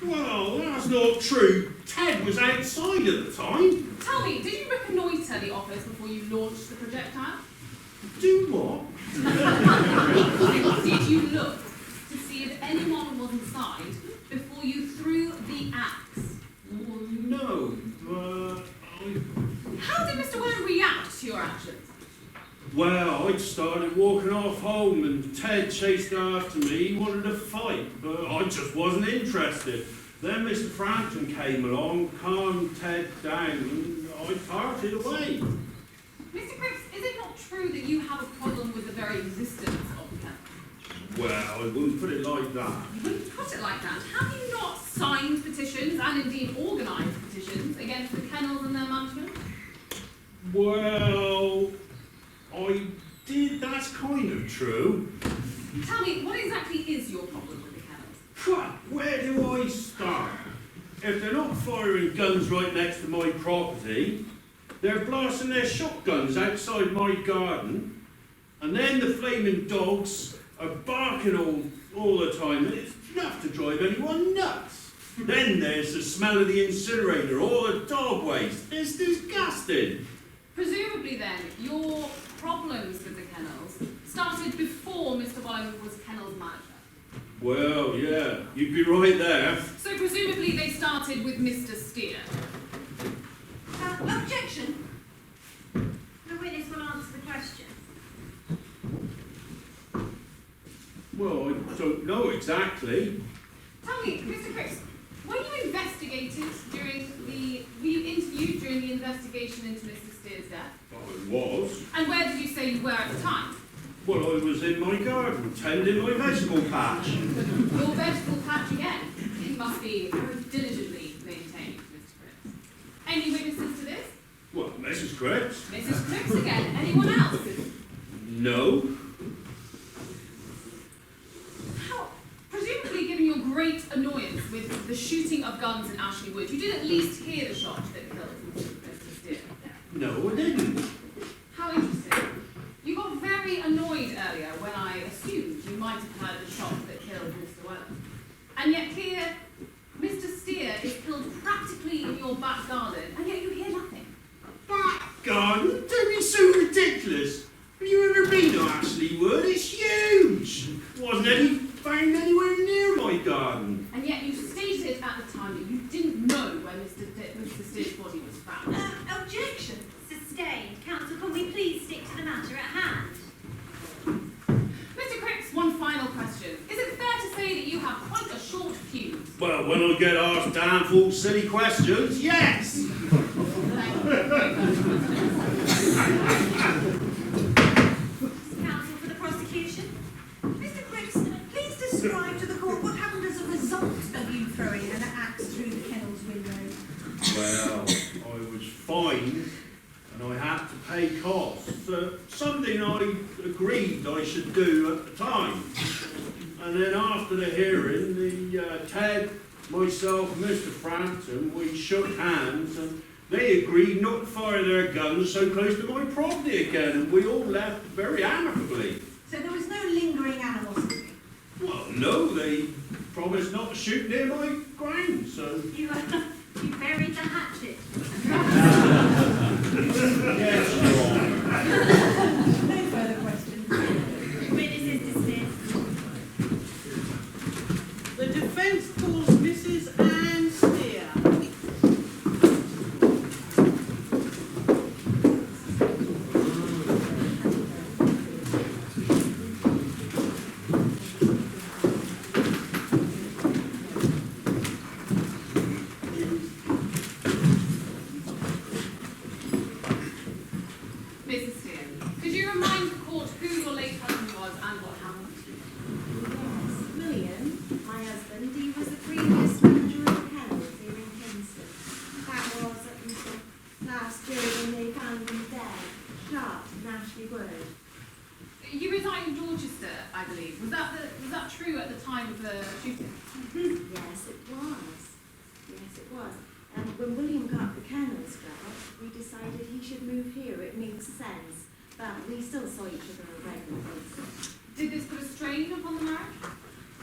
Speaker 12: Well, that's not true. Ted was outside at the time.
Speaker 4: Tell me, did you reconnoitre the office before you launched the projectile?
Speaker 12: Do what?
Speaker 4: Did you look to see if anyone was inside before you threw the axe?
Speaker 12: Well, no,
Speaker 4: How did Mr. Wellham react to your actions?
Speaker 12: Well, I started walking off home and Ted chased after me. He wanted to fight, but I just wasn't interested. Then Mr. Frampton came along, calmed Ted down, and I parted away.
Speaker 4: Mr. Cripps, is it not true that you have a problem with the very existence of the kennel?
Speaker 12: Well, I wouldn't put it like that.
Speaker 4: You wouldn't put it like that. Have you not signed petitions and indeed organised petitions against the kennels and their management?
Speaker 12: Well, I did, that's kind of true.
Speaker 4: Tell me, what exactly is your problem with the kennels?
Speaker 12: Phew, where do I start? If they're not firing guns right next to my property, they're blasting their shotguns outside my garden, and then the flaming dogs are barking all the time, and it's enough to drive anyone nuts. Then there's the smell of the incinerator, all the dog waste. It's disgusting.
Speaker 4: Presumably then, your problems with the kennels started before Mr. Wallen was kennels manager.
Speaker 12: Well, yeah, you'd be right there.
Speaker 4: So presumably they started with Mr. Steer.
Speaker 3: Objection.
Speaker 5: The witness will answer the question.
Speaker 12: Well, I don't know exactly.
Speaker 4: Tell me, Mr. Cripps, were you investigated were you interviewed during the investigation into Mr. Steer's death?
Speaker 12: I was.
Speaker 4: And where did you say you were at the time?
Speaker 12: Well, I was in my garden, tending my vegetable patch.
Speaker 4: Your vegetable patch again. It must be very diligently maintained, Mr. Cripps. Any witnesses to this?
Speaker 12: Well, Mrs. Cripps?
Speaker 4: Mrs. Cripps again. Anyone else?
Speaker 12: No.
Speaker 4: How, presumably given your great annoyance with the shooting of guns in Ashley Wood, you did at least hear the shot that killed Mr. Steer.
Speaker 12: No, I didn't.
Speaker 4: How interesting. You got very annoyed earlier when I assumed you might have heard the shot that killed Mr. Welland. And yet here, Mr. Steer is killed practically in your back garden, and yet you hear nothing.
Speaker 12: Back garden? Don't be so ridiculous. Have you ever been to Ashley Wood? It's huge. Wasn't any found anywhere near my garden.
Speaker 4: And yet you stated at the time that you didn't know where Mr. Steer's body was found.
Speaker 3: Objection.
Speaker 5: Sustained. Counsel, can we please stick to the matter at hand?
Speaker 4: Mr. Cripps, one final question. Is it fair to say that you have quite a short fuse?
Speaker 12: Well, when I get asked damn full silly questions, yes.
Speaker 5: Counsel for the prosecution.
Speaker 3: Mr. Cripps, please describe to the court what happened as a result of you throwing an axe through the kennel's window.
Speaker 12: Well, I was fined and I had to pay costs. Something I agreed I should do at the time. And then after the hearing, Ted, myself and Mr. Frampton, we shook hands and they agreed not to fire their guns so close to my property again, and we all left very amicably.
Speaker 3: So there was no lingering animosity.
Speaker 12: Well, no, they promised not to shoot near my ground, so...
Speaker 5: You buried the hatchet.
Speaker 12: Yes, Your Honour.
Speaker 3: No further questions.
Speaker 5: Witness is dismissed.
Speaker 2: The defence calls Mrs. Anne Steer.
Speaker 4: Mrs. Steer, could you remind the court who your late husband was and what happened?
Speaker 13: Yes, William, my husband, he was the previous manager of the kennels here in Keyneston. That was up until last year when they found him dead, shot in Ashley Wood.
Speaker 4: You reside in Dorchester, I believe. Was that true at the time of the shooting?
Speaker 13: Yes, it was. Yes, it was. And when William got the kennels job, we decided he should move here. It makes sense. But we still saw each other regularly.
Speaker 4: Did this put a strain upon the marriage?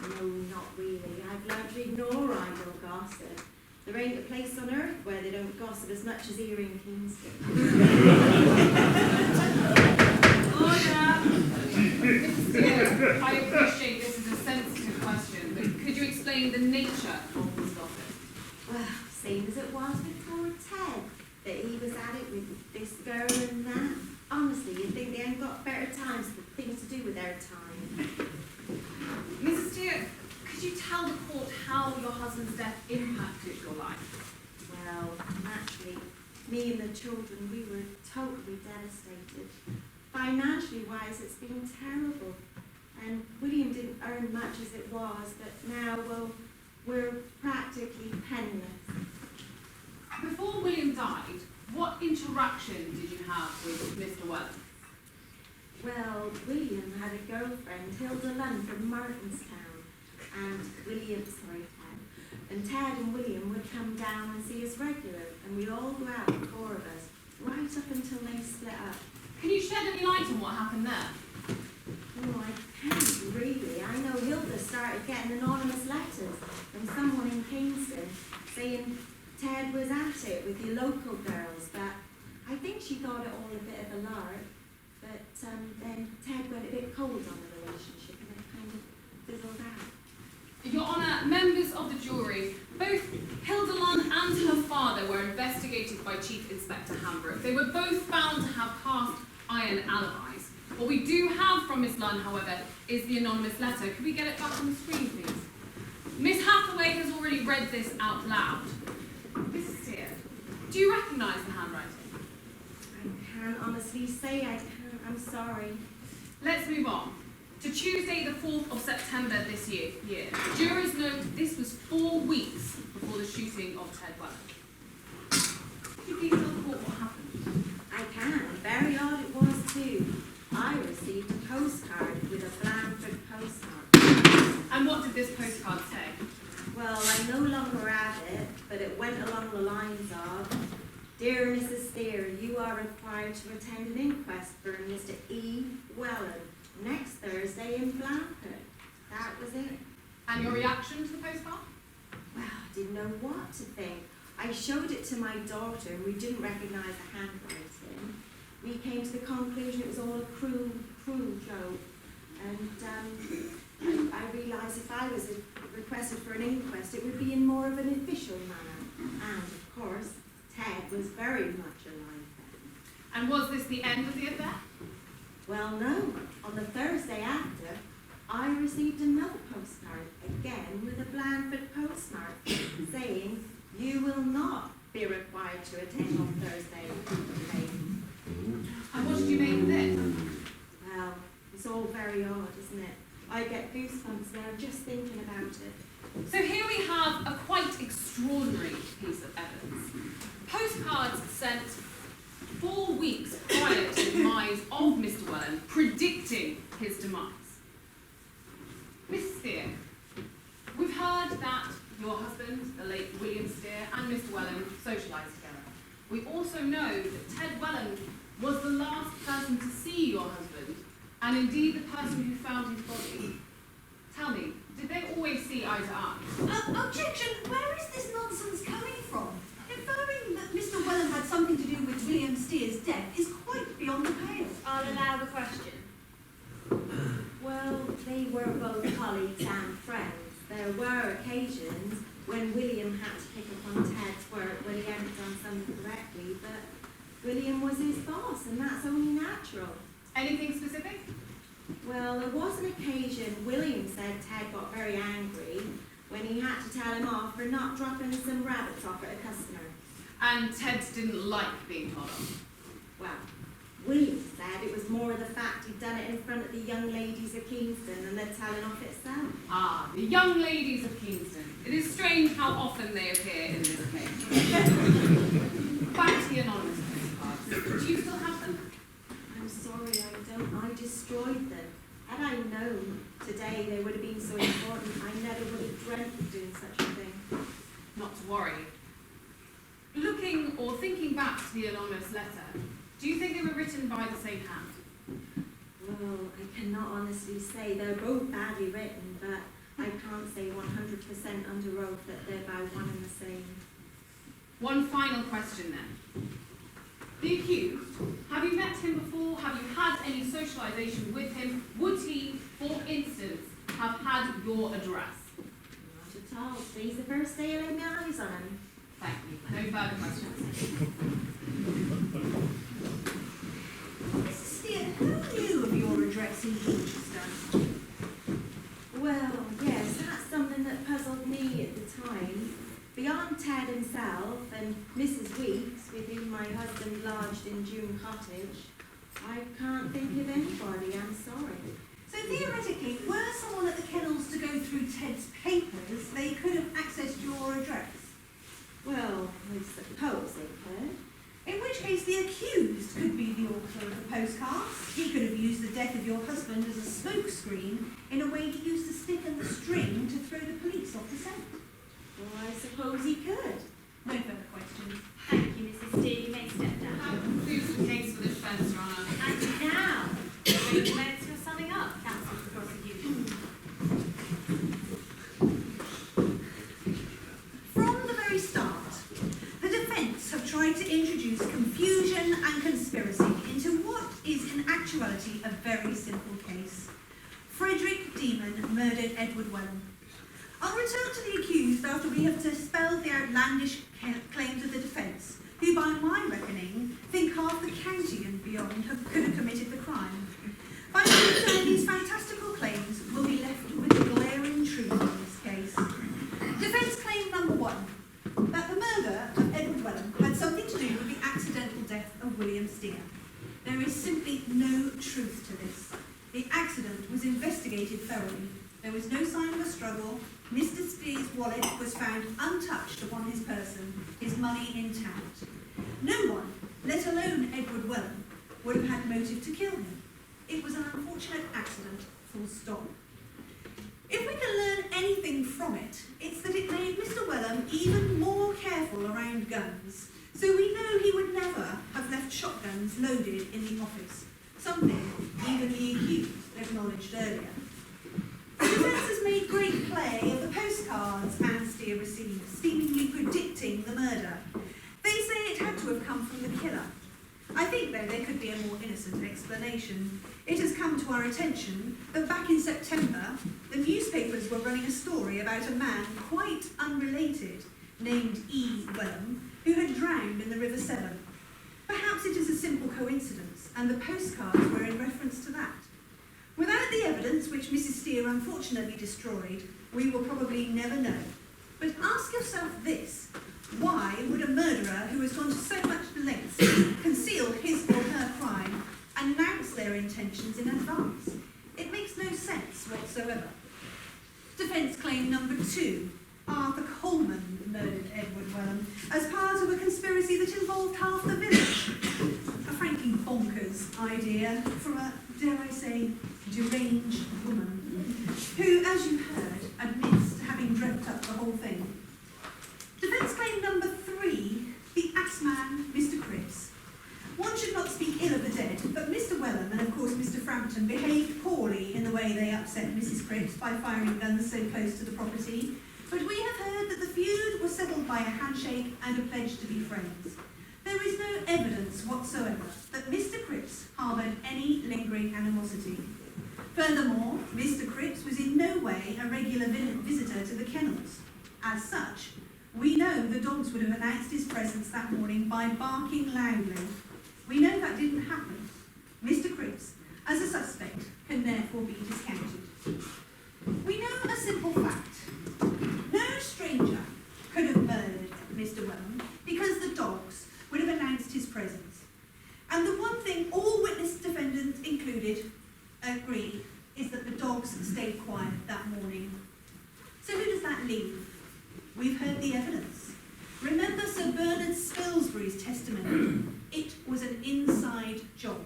Speaker 13: No, not really. I've learned to ignore idle gossip. There ain't a place on earth where they don't gossip as much as here in Keyneston.
Speaker 4: Mrs. Steer, I appreciate this is a sensitive question, but could you explain the nature of this gossip?
Speaker 13: Well, same as it was with poor Ted, that he was at it with this girl and that. Honestly, you'd think they hadn't got better times than things to do with their time.
Speaker 4: Mrs. Steer, could you tell the court how your husband's death impacted your life?
Speaker 13: Well, naturally, me and the children, we were totally devastated. Financially wise, it's been terrible. And William didn't earn much as it was, but now, well, we're practically penniless.
Speaker 4: Before William died, what interaction did you have with Mr. Welland?
Speaker 13: Well, William had a girlfriend, Hilda Lunn from Martinstown, and Ted and William would come down and see us regular, and we'd all go out, the four of us, right up until they split up.
Speaker 4: Can you shed any light on what happened there?
Speaker 13: Oh, I can't really. I know Hilda started getting anonymous letters from someone in Keyneston saying Ted was at it with the local girls, but I think she thought it all a bit of a lark. But then Ted went a bit cold on the relationship and it kind of fizzled out.
Speaker 4: Your Honour, members of the jury, both Hilda Lunn and her father were investigated by Chief Inspector Hambrook. They were both found to have cast iron alibis. What we do have from Miss Lunn, however, is the anonymous letter. Could we get it back on the screen, please? Miss Hathaway has already read this out loud. Mrs. Steer, do you recognise the handwriting?
Speaker 13: I can't honestly say I can't. I'm sorry.
Speaker 4: Let's move on. To Tuesday, the 4th of September this year. Jurors note this was 4 weeks before the shooting of Ted Welland. Could you please tell the court what happened?
Speaker 13: I can. Very odd it was too. I received a postcard with a Blandford postmark.
Speaker 4: And what did this postcard say?
Speaker 13: Well, I no longer have it, but it went along the lines of, "Dear Mrs. Steer, you are required to attend an inquest for Mr. E. Welland next Thursday in Blandford." That was it.
Speaker 4: And your reaction to the postcard?
Speaker 13: Well, I didn't know what to think. I showed it to my daughter and we didn't recognise the handwriting. We came to the conclusion it was all a cruel joke. And I realised if I was requested for an inquest, it would be in more of an official manner. And, of course, Ted was very much alive then.
Speaker 4: And was this the end of the affair?
Speaker 13: Well, no. On the Thursday after, I received another postcard, again with a Blandford postmark, saying, "You will not be required to attend on Thursday."
Speaker 4: And what did you make of this?
Speaker 13: Well, it's all very odd, isn't it? I get goosebumps now just thinking about it.
Speaker 4: So here we have a quite extraordinary piece of evidence. Postcards sent 4 weeks prior to the demise of Mr. Welland, predicting his demise. Mrs. Steer, we've heard that your husband, the late William Steer, and Mr. Welland socialised together. We also know that Ted Welland was the last person to see your husband, and indeed the person who found his body. Tell me, did they always see eye to eye?
Speaker 3: Objection! Where is this nonsense coming from? Inferring that Mr. Welland had something to do with William Steer's death is quite beyond the pale.
Speaker 5: I'll allow the question.
Speaker 13: Well, they were both colleagues and friends. There were occasions when William had to pick up on Ted's work when he hadn't done something correctly, but William was his boss, and that's only natural.
Speaker 4: Anything specific?
Speaker 13: Well, there was an occasion William said Ted got very angry when he had to tell him off for not dropping some rabbits off at a customer.
Speaker 4: And Ted didn't like being told off.
Speaker 13: Well, William said it was more the fact he'd done it in front of the young ladies of Keyneston than the telling off itself.
Speaker 4: Ah, the young ladies of Keyneston. It is strange how often they appear in this case. Back to the anonymous postcards. Do you still have them?
Speaker 13: I'm sorry, I don't. I destroyed them. Had I known today they would have been so important, I never would have dreamt of doing such a thing.
Speaker 4: Not to worry. Looking or thinking back to the anonymous letter, do you think they were written by the same hand?
Speaker 13: Well, I cannot honestly say. They're both badly written, but I can't say 100% under oath that they're by one and the same.
Speaker 4: One final question then. The accused, have you met him before? Have you had any socialisation with him? Would he, for instance, have had your address?
Speaker 13: Not at all. Today's the first day I laid my eyes on him.
Speaker 4: Thank you. No further questions.
Speaker 3: Mrs. Steer, who knew of your address in Dorset?
Speaker 13: Well, yes, that's something that puzzled me at the time. Beyond Ted himself and Mrs. Weeks, with whom my husband lodged in June Cottage, I can't think of anybody, I'm sorry.
Speaker 3: So theoretically, were someone at the kennels to go through Ted's papers, they could have accessed your address?
Speaker 13: Well, I suppose they could.
Speaker 3: In which case the accused could be the author of the postcards. He could have used the of your husband as a smokescreen in a way he used the stick and the string to throw the police off the scent?
Speaker 13: Well, I suppose he could.
Speaker 3: No further questions.
Speaker 5: Thank you, Mrs. Steele. You may step down.
Speaker 4: That concludes the case for the defence, Your Honour.
Speaker 5: And now, the commence your summing up, counsel for prosecution.
Speaker 3: From the very start, the defence have tried to introduce confusion and conspiracy into what is in actuality a very simple case. Frederick Demon murdered Edward Welham. I'll return to the accused after we have dispelled the outlandish claims of the defence, who by my reckoning think half the county and beyond could have committed the crime. By concerning these fantastical claims, we'll be left with the glaring truth in this case. Defence claim number one, that the murder of Edward Welham had something to do with the accidental death of William Steele. There is simply no truth to this. The accident was investigated thoroughly. There was no sign of a struggle. Mr. Steele's wallet was found untouched upon his person, his money intact. No one, let alone Edward Welham, would have had motive to kill him. It was an unfortunate accident, full stop. If we can learn anything from it, it's that it made Mr. Welham even more careful around guns, so we know he would never have left shotguns loaded in the office, something even the accused acknowledged earlier. The defence has made great play of the postcards Anne Steele received, seemingly predicting the murder. They say it had to have come from the killer. I think, though, there could be a more innocent explanation. It has come to our attention that back in September, the newspapers were running a story about a man quite unrelated, named E. Welham, who had drowned in the River Severn. Perhaps it is a simple coincidence, and the postcards were in reference to that. Without the evidence, which Mrs. Steele unfortunately destroyed, we will probably never know. But ask yourself this: why would a murderer who has gone to so much lengths to conceal his or her crime announce their intentions in advance? It makes no sense whatsoever. Defence claim number two: Arthur Coleman murdered Edward Welham as part of a conspiracy that involved half the village. A frankly bonkers idea from a, dare I say, deranged woman, who, as you heard, admits to having dreamt up the whole thing. Defence claim number three: the axeman, Mr. Cripps. One should not speak ill of the dead, but Mr. Welham and, of course, Mr. Frampton behaved poorly in the way they upset Mrs. Cripps by firing guns so close to the property. But we have heard that the feud was settled by a handshake and a pledge to be friends. There is no evidence whatsoever that Mr. Cripps harboured any lingering animosity. Furthermore, Mr. Cripps was in no way a regular visitor to the kennels. As such, we know the dogs would have announced his presence that morning by barking loudly. We know that didn't happen. Mr. Cripps, as a suspect, can therefore be discounted. We know a simple fact. No stranger could have murdered Mr. Welham because the dogs would have announced his presence. And the one thing all witness defendants included agree is that the dogs stayed quiet that morning. So who does that leave? We've heard the evidence. Remember Sir Bernard Spilsbury's testimony. It was an inside job.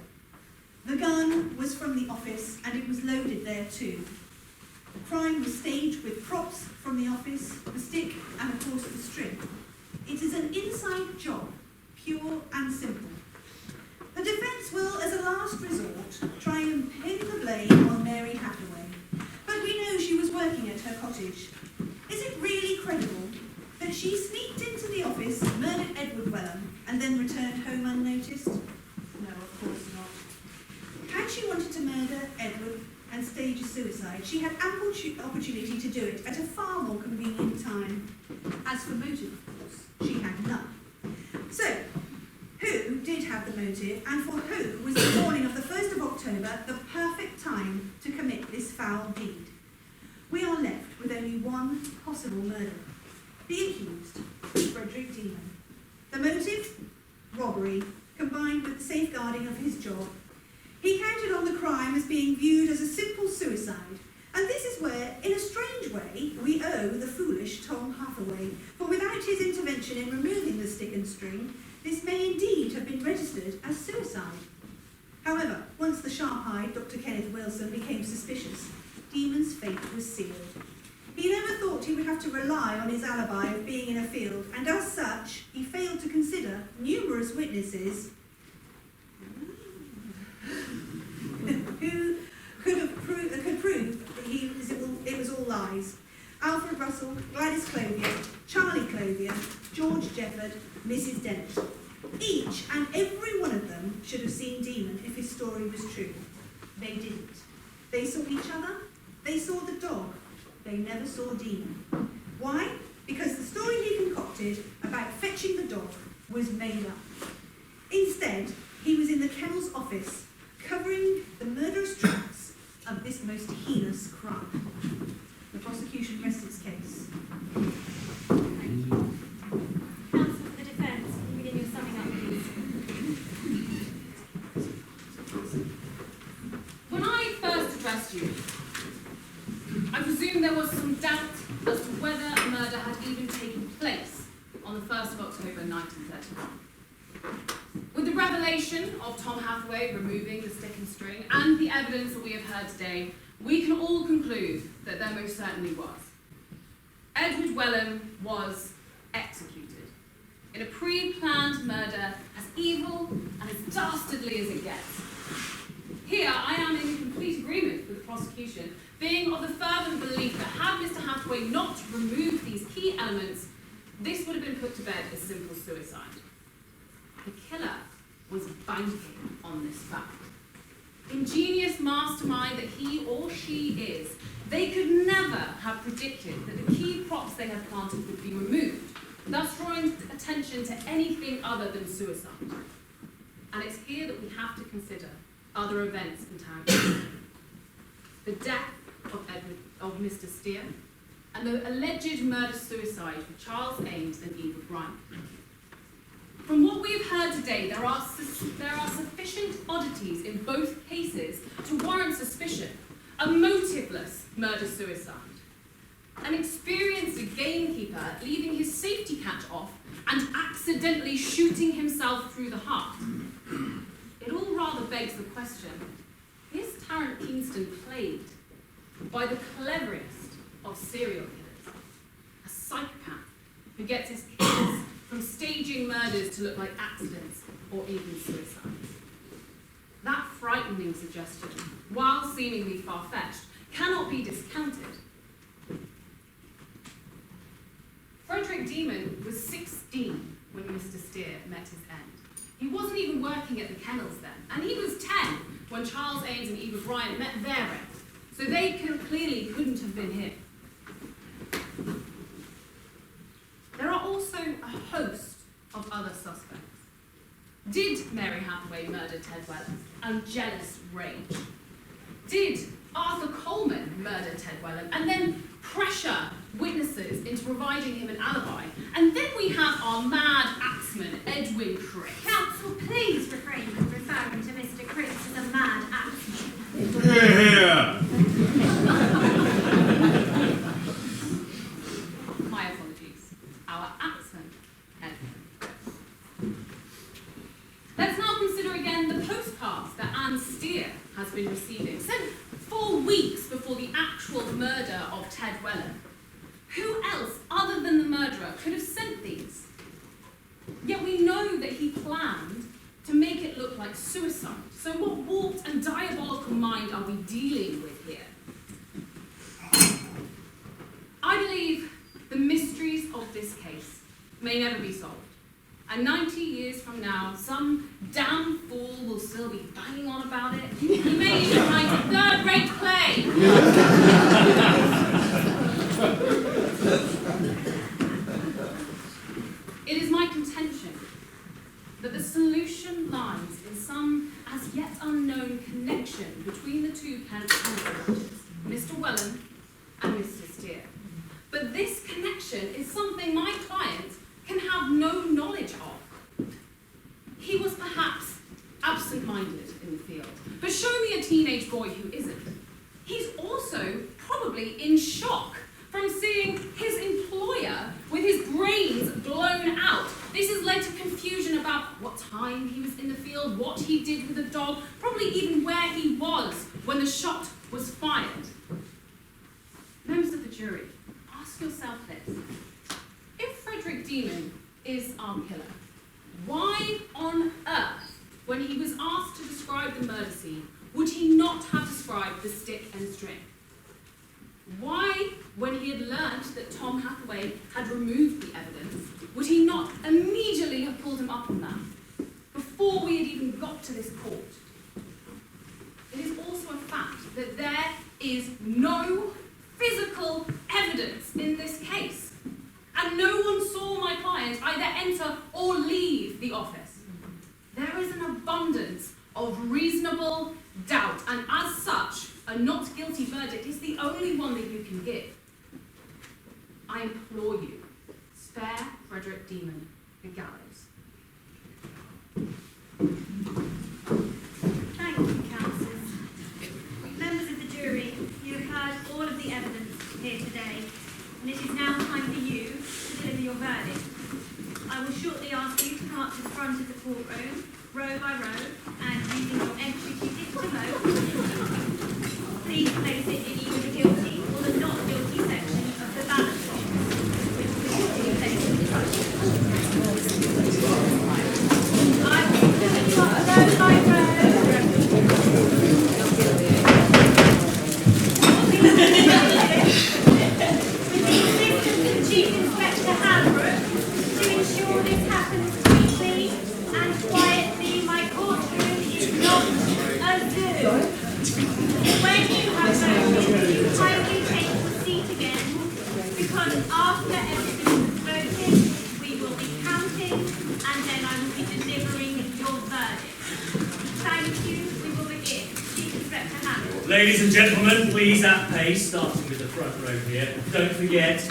Speaker 3: The gun was from the office and it was loaded there too. The crime was staged with props from the office, the stick and of course the string. It is an inside job, pure and simple. The defence will, as a last resort, try and pin the blame on Mary Hathaway. But we know she was working at her cottage. Is it really credible that she sneaked into the office, murdered Edward Welham, and then returned home unnoticed? No, of course not. Had she wanted to murder Edward and stage a suicide, she had ample opportunity to do it at a far more convenient time. As for motive, of course, she had none. So, who did have the motive, and for who was the morning of the 1st of October the perfect time to commit this foul deed? We are left with only one possible murderer. The accused, Frederick Demon. The motive? Robbery, combined with the safeguarding of his job. He counted on the crime as being viewed as a simple suicide, and this is where, in a strange way, we owe the foolish Tom Hathaway, for without his intervention in removing the stick and string, this may indeed have been registered as suicide. However, once once the sharp-eyed Dr. Kenneth Wilson became suspicious, Demon's fate was sealed. He never thought he would have to rely on his alibi of being in a field, and as such, he failed to consider numerous witnesses who could prove that it was all lies. Alfred Russell, Gladys Clothier, Charlie Clothier, George Jefford, Mrs. Dennett. Each and every one of them should have seen Demon if his story was true. They didn't. They saw each other, they saw the dog, they never saw Demon. Why? Because the story he concocted about fetching the dog was made up. Instead, he was in the kennel's office, covering the murderous tracks of this most heinous crime. The prosecution rests its case.
Speaker 5: Thank you. Counsel for the defence, can you begin your summing up, please?
Speaker 4: When I first addressed you, I presume there was some doubt as to whether a murder had even taken place on the 1st of October 1931. With the revelation of Tom Hathaway removing the stick and string and the evidence that we have heard today, we can all conclude that there most certainly was. Edward Wellham was executed in a pre-planned murder as evil and as dastardly as it gets. Here, I am in complete agreement with the prosecution, being of the fervent belief that had Mr. Hathaway not removed these key elements, this would have been put to bed as simple suicide. The killer was banking on this fact. Ingenious mastermind that he or she is, they could never have predicted that the key props they had planted would be removed, thus drawing attention to anything other than suicide. And it's here that we have to consider other events entangling. The death of Mr. Steer, and the alleged murder-suicide for Charles Ames and Eva Bryant. From what we have heard today, there are sufficient oddities in both cases to warrant suspicion. A motiveless murder-suicide. An experienced gamekeeper leaving his safety catch off and accidentally shooting himself through the heart. It all rather begs the question, is Tarrant Keyneston plagued by the cleverest of serial killers? A psychopath who gets his kills from staging murders to look like accidents or even suicides. That frightening suggestion, while seemingly far-fetched, cannot be discounted. Frederick Demon was 16 when Mr. Steer met his end. He wasn't even working at the kennels then, and he was 10 when Charles Ames and Eva Bryant met their end, so they clearly couldn't have been him. There are also a host of other suspects. Did Mary Hathaway murder Ted Wellham out of jealous rage? Did Arthur Coleman murder Ted Wellham and then pressure witnesses into providing him an alibi? And then we have our mad axeman, Edwin Crick.
Speaker 5: Counsel, please refrain from referring to Mr. Cripps as a mad axeman.
Speaker 12: Here!
Speaker 4: My apologies. Our axeman, Edwin. Let's now consider again the postcards that Anne Steer has been receiving, sent 4 weeks before the actual murder of Ted Wellham. Who else, other than the murderer, could have sent these? Yet we know that he planned to make it look like suicide. So what warped and diabolical mind are we dealing with here? I believe the mysteries of this case may never be solved. And 90 years from now, some damn fool will still be banging on about it. He may even write a third-rate play. It is my contention that the solution lies in some as yet unknown connection between the two candidates, Mr. Wellham and Mr. Steer. But this connection is something my client can have no knowledge of. He was perhaps absent-minded in the field, but show me a teenage boy who isn't. He's also probably in shock from seeing his employer with his brains blown out This has led to confusion about what time he was in the field, what he did with the dog, probably even where he was when the shot was fired. Members of the jury, ask yourself this. If Frederick Demon is our killer, why on earth, when he was asked to describe the murder scene, would he not have described the stick and string? Why, when he had learned that Tom Hathaway had removed the evidence, would he not immediately have pulled him up on that, before we had even got to this court? It is also a fact that there is no physical evidence in this case, and no one saw my client either enter or leave the office. There is an abundance of reasonable doubt, and as such, a not guilty verdict is the only one that you can give. I implore you, spare Frederick Demon the gallows.
Speaker 5: Thank you, counsel. Members of the jury, you have heard all of the evidence here today, and it is now time for you to deliver your verdict. I will shortly ask you to come up to the front of the courtroom, row by row, and using your entry ticket to vote, please place it in either the guilty or the not guilty section of the ballot box, which will be placed in the front. I will put you up row by row. With the assistance of Chief Inspector Hambrook, to ensure this happens quickly and quietly, my courtroom is not a zoo. When you have voted, you kindly take your seat again, because after everything is voted, we will be counting, and then I will be delivering your verdict. Thank you. We will begin. Chief Inspector Hambrook.
Speaker 7: Ladies and gentlemen, please at pace, starting with the front row here. Don't forget,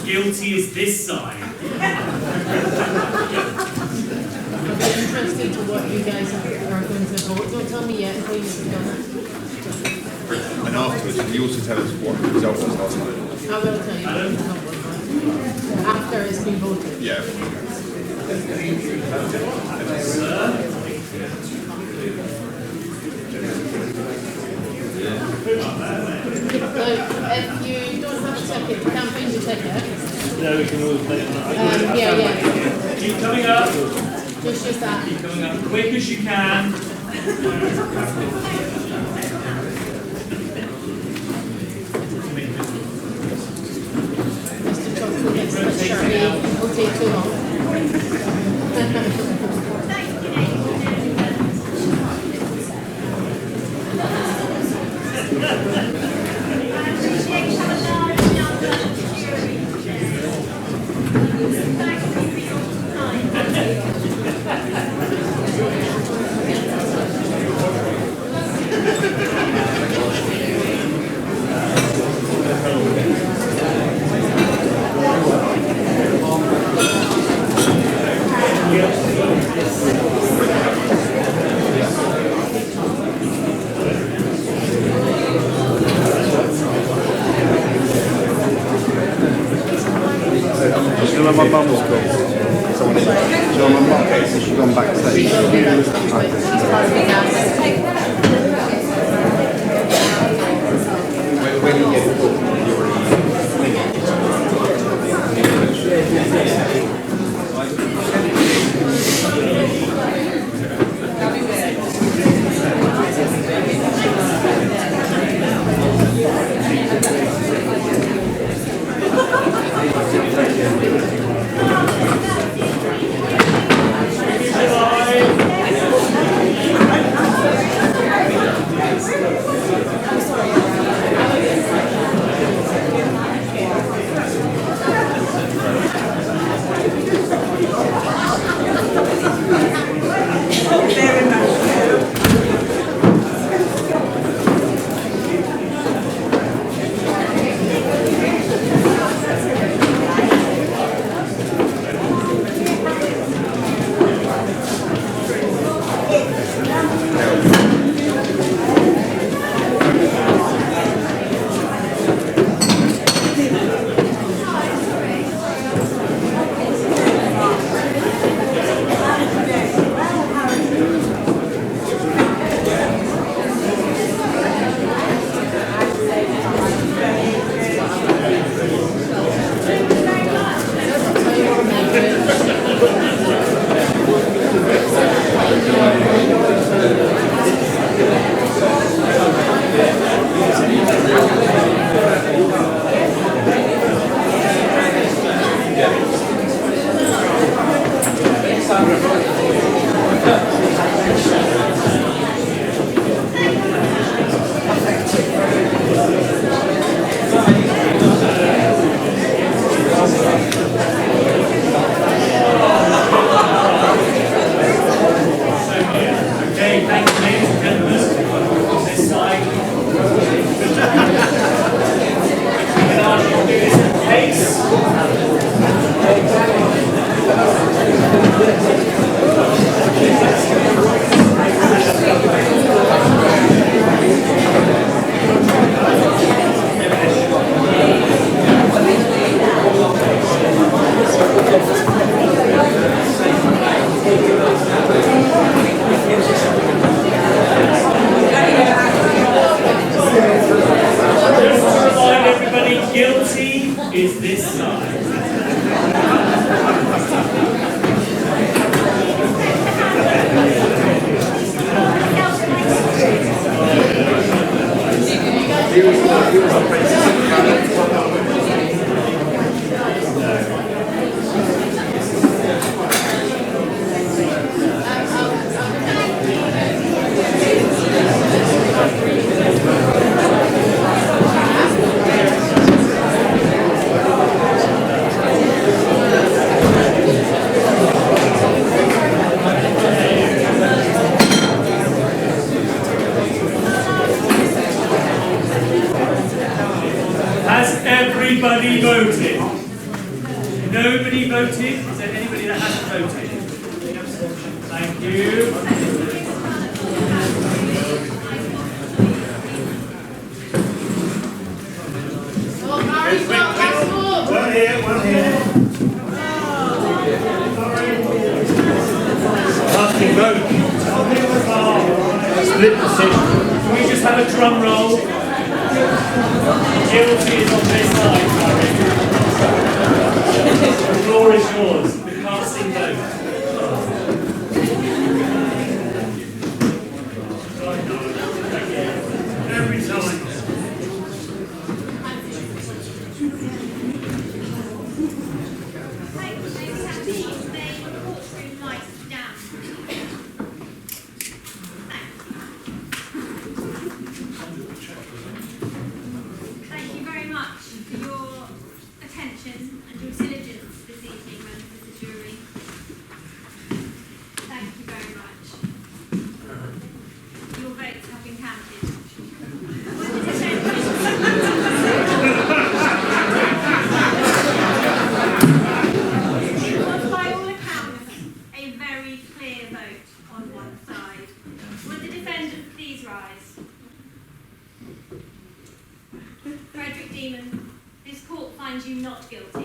Speaker 7: guilty is this side.
Speaker 14: I'm very interested to what you guys are going to vote. Don't tell me yet until you've done it.
Speaker 15: And afterwards, can you also tell us what the result was last night?
Speaker 14: I will tell you what the result was after it's been voted.
Speaker 15: Yeah.
Speaker 14: So if you don't have a ticket, you can't find your ticket.
Speaker 7: No, we can always play it on
Speaker 14: Yeah.
Speaker 7: Keep coming up.
Speaker 14: Just use that.
Speaker 7: Keep coming up quick as you can.
Speaker 14: Mr. Chocolate gets the shirt. It will take too long.
Speaker 5: Thank you, ladies and gentlemen. I appreciate you have a large number of the jury today. Thank you for your time.
Speaker 15: Do you know my mum was called? Someone in. Do you know my mum case? She's gone backstage. When you get the call, you're
Speaker 7: Bye. is this side. Has everybody voted? Nobody voted? Is there anybody that hasn't voted? Thank you.
Speaker 12: One here, one here.
Speaker 7: Casting vote. Split decision. Can we just have a drum roll? Guilty is on this side, Harry. The floor is yours. The casting vote.
Speaker 12: Every time.
Speaker 5: Thank you very much for your attention and your diligence this evening, members of the jury. Thank you very much. Your votes have been counted. It was by all accounts a very clear vote on one side. Would the defendants please rise? Frederick Demon, this court finds you not guilty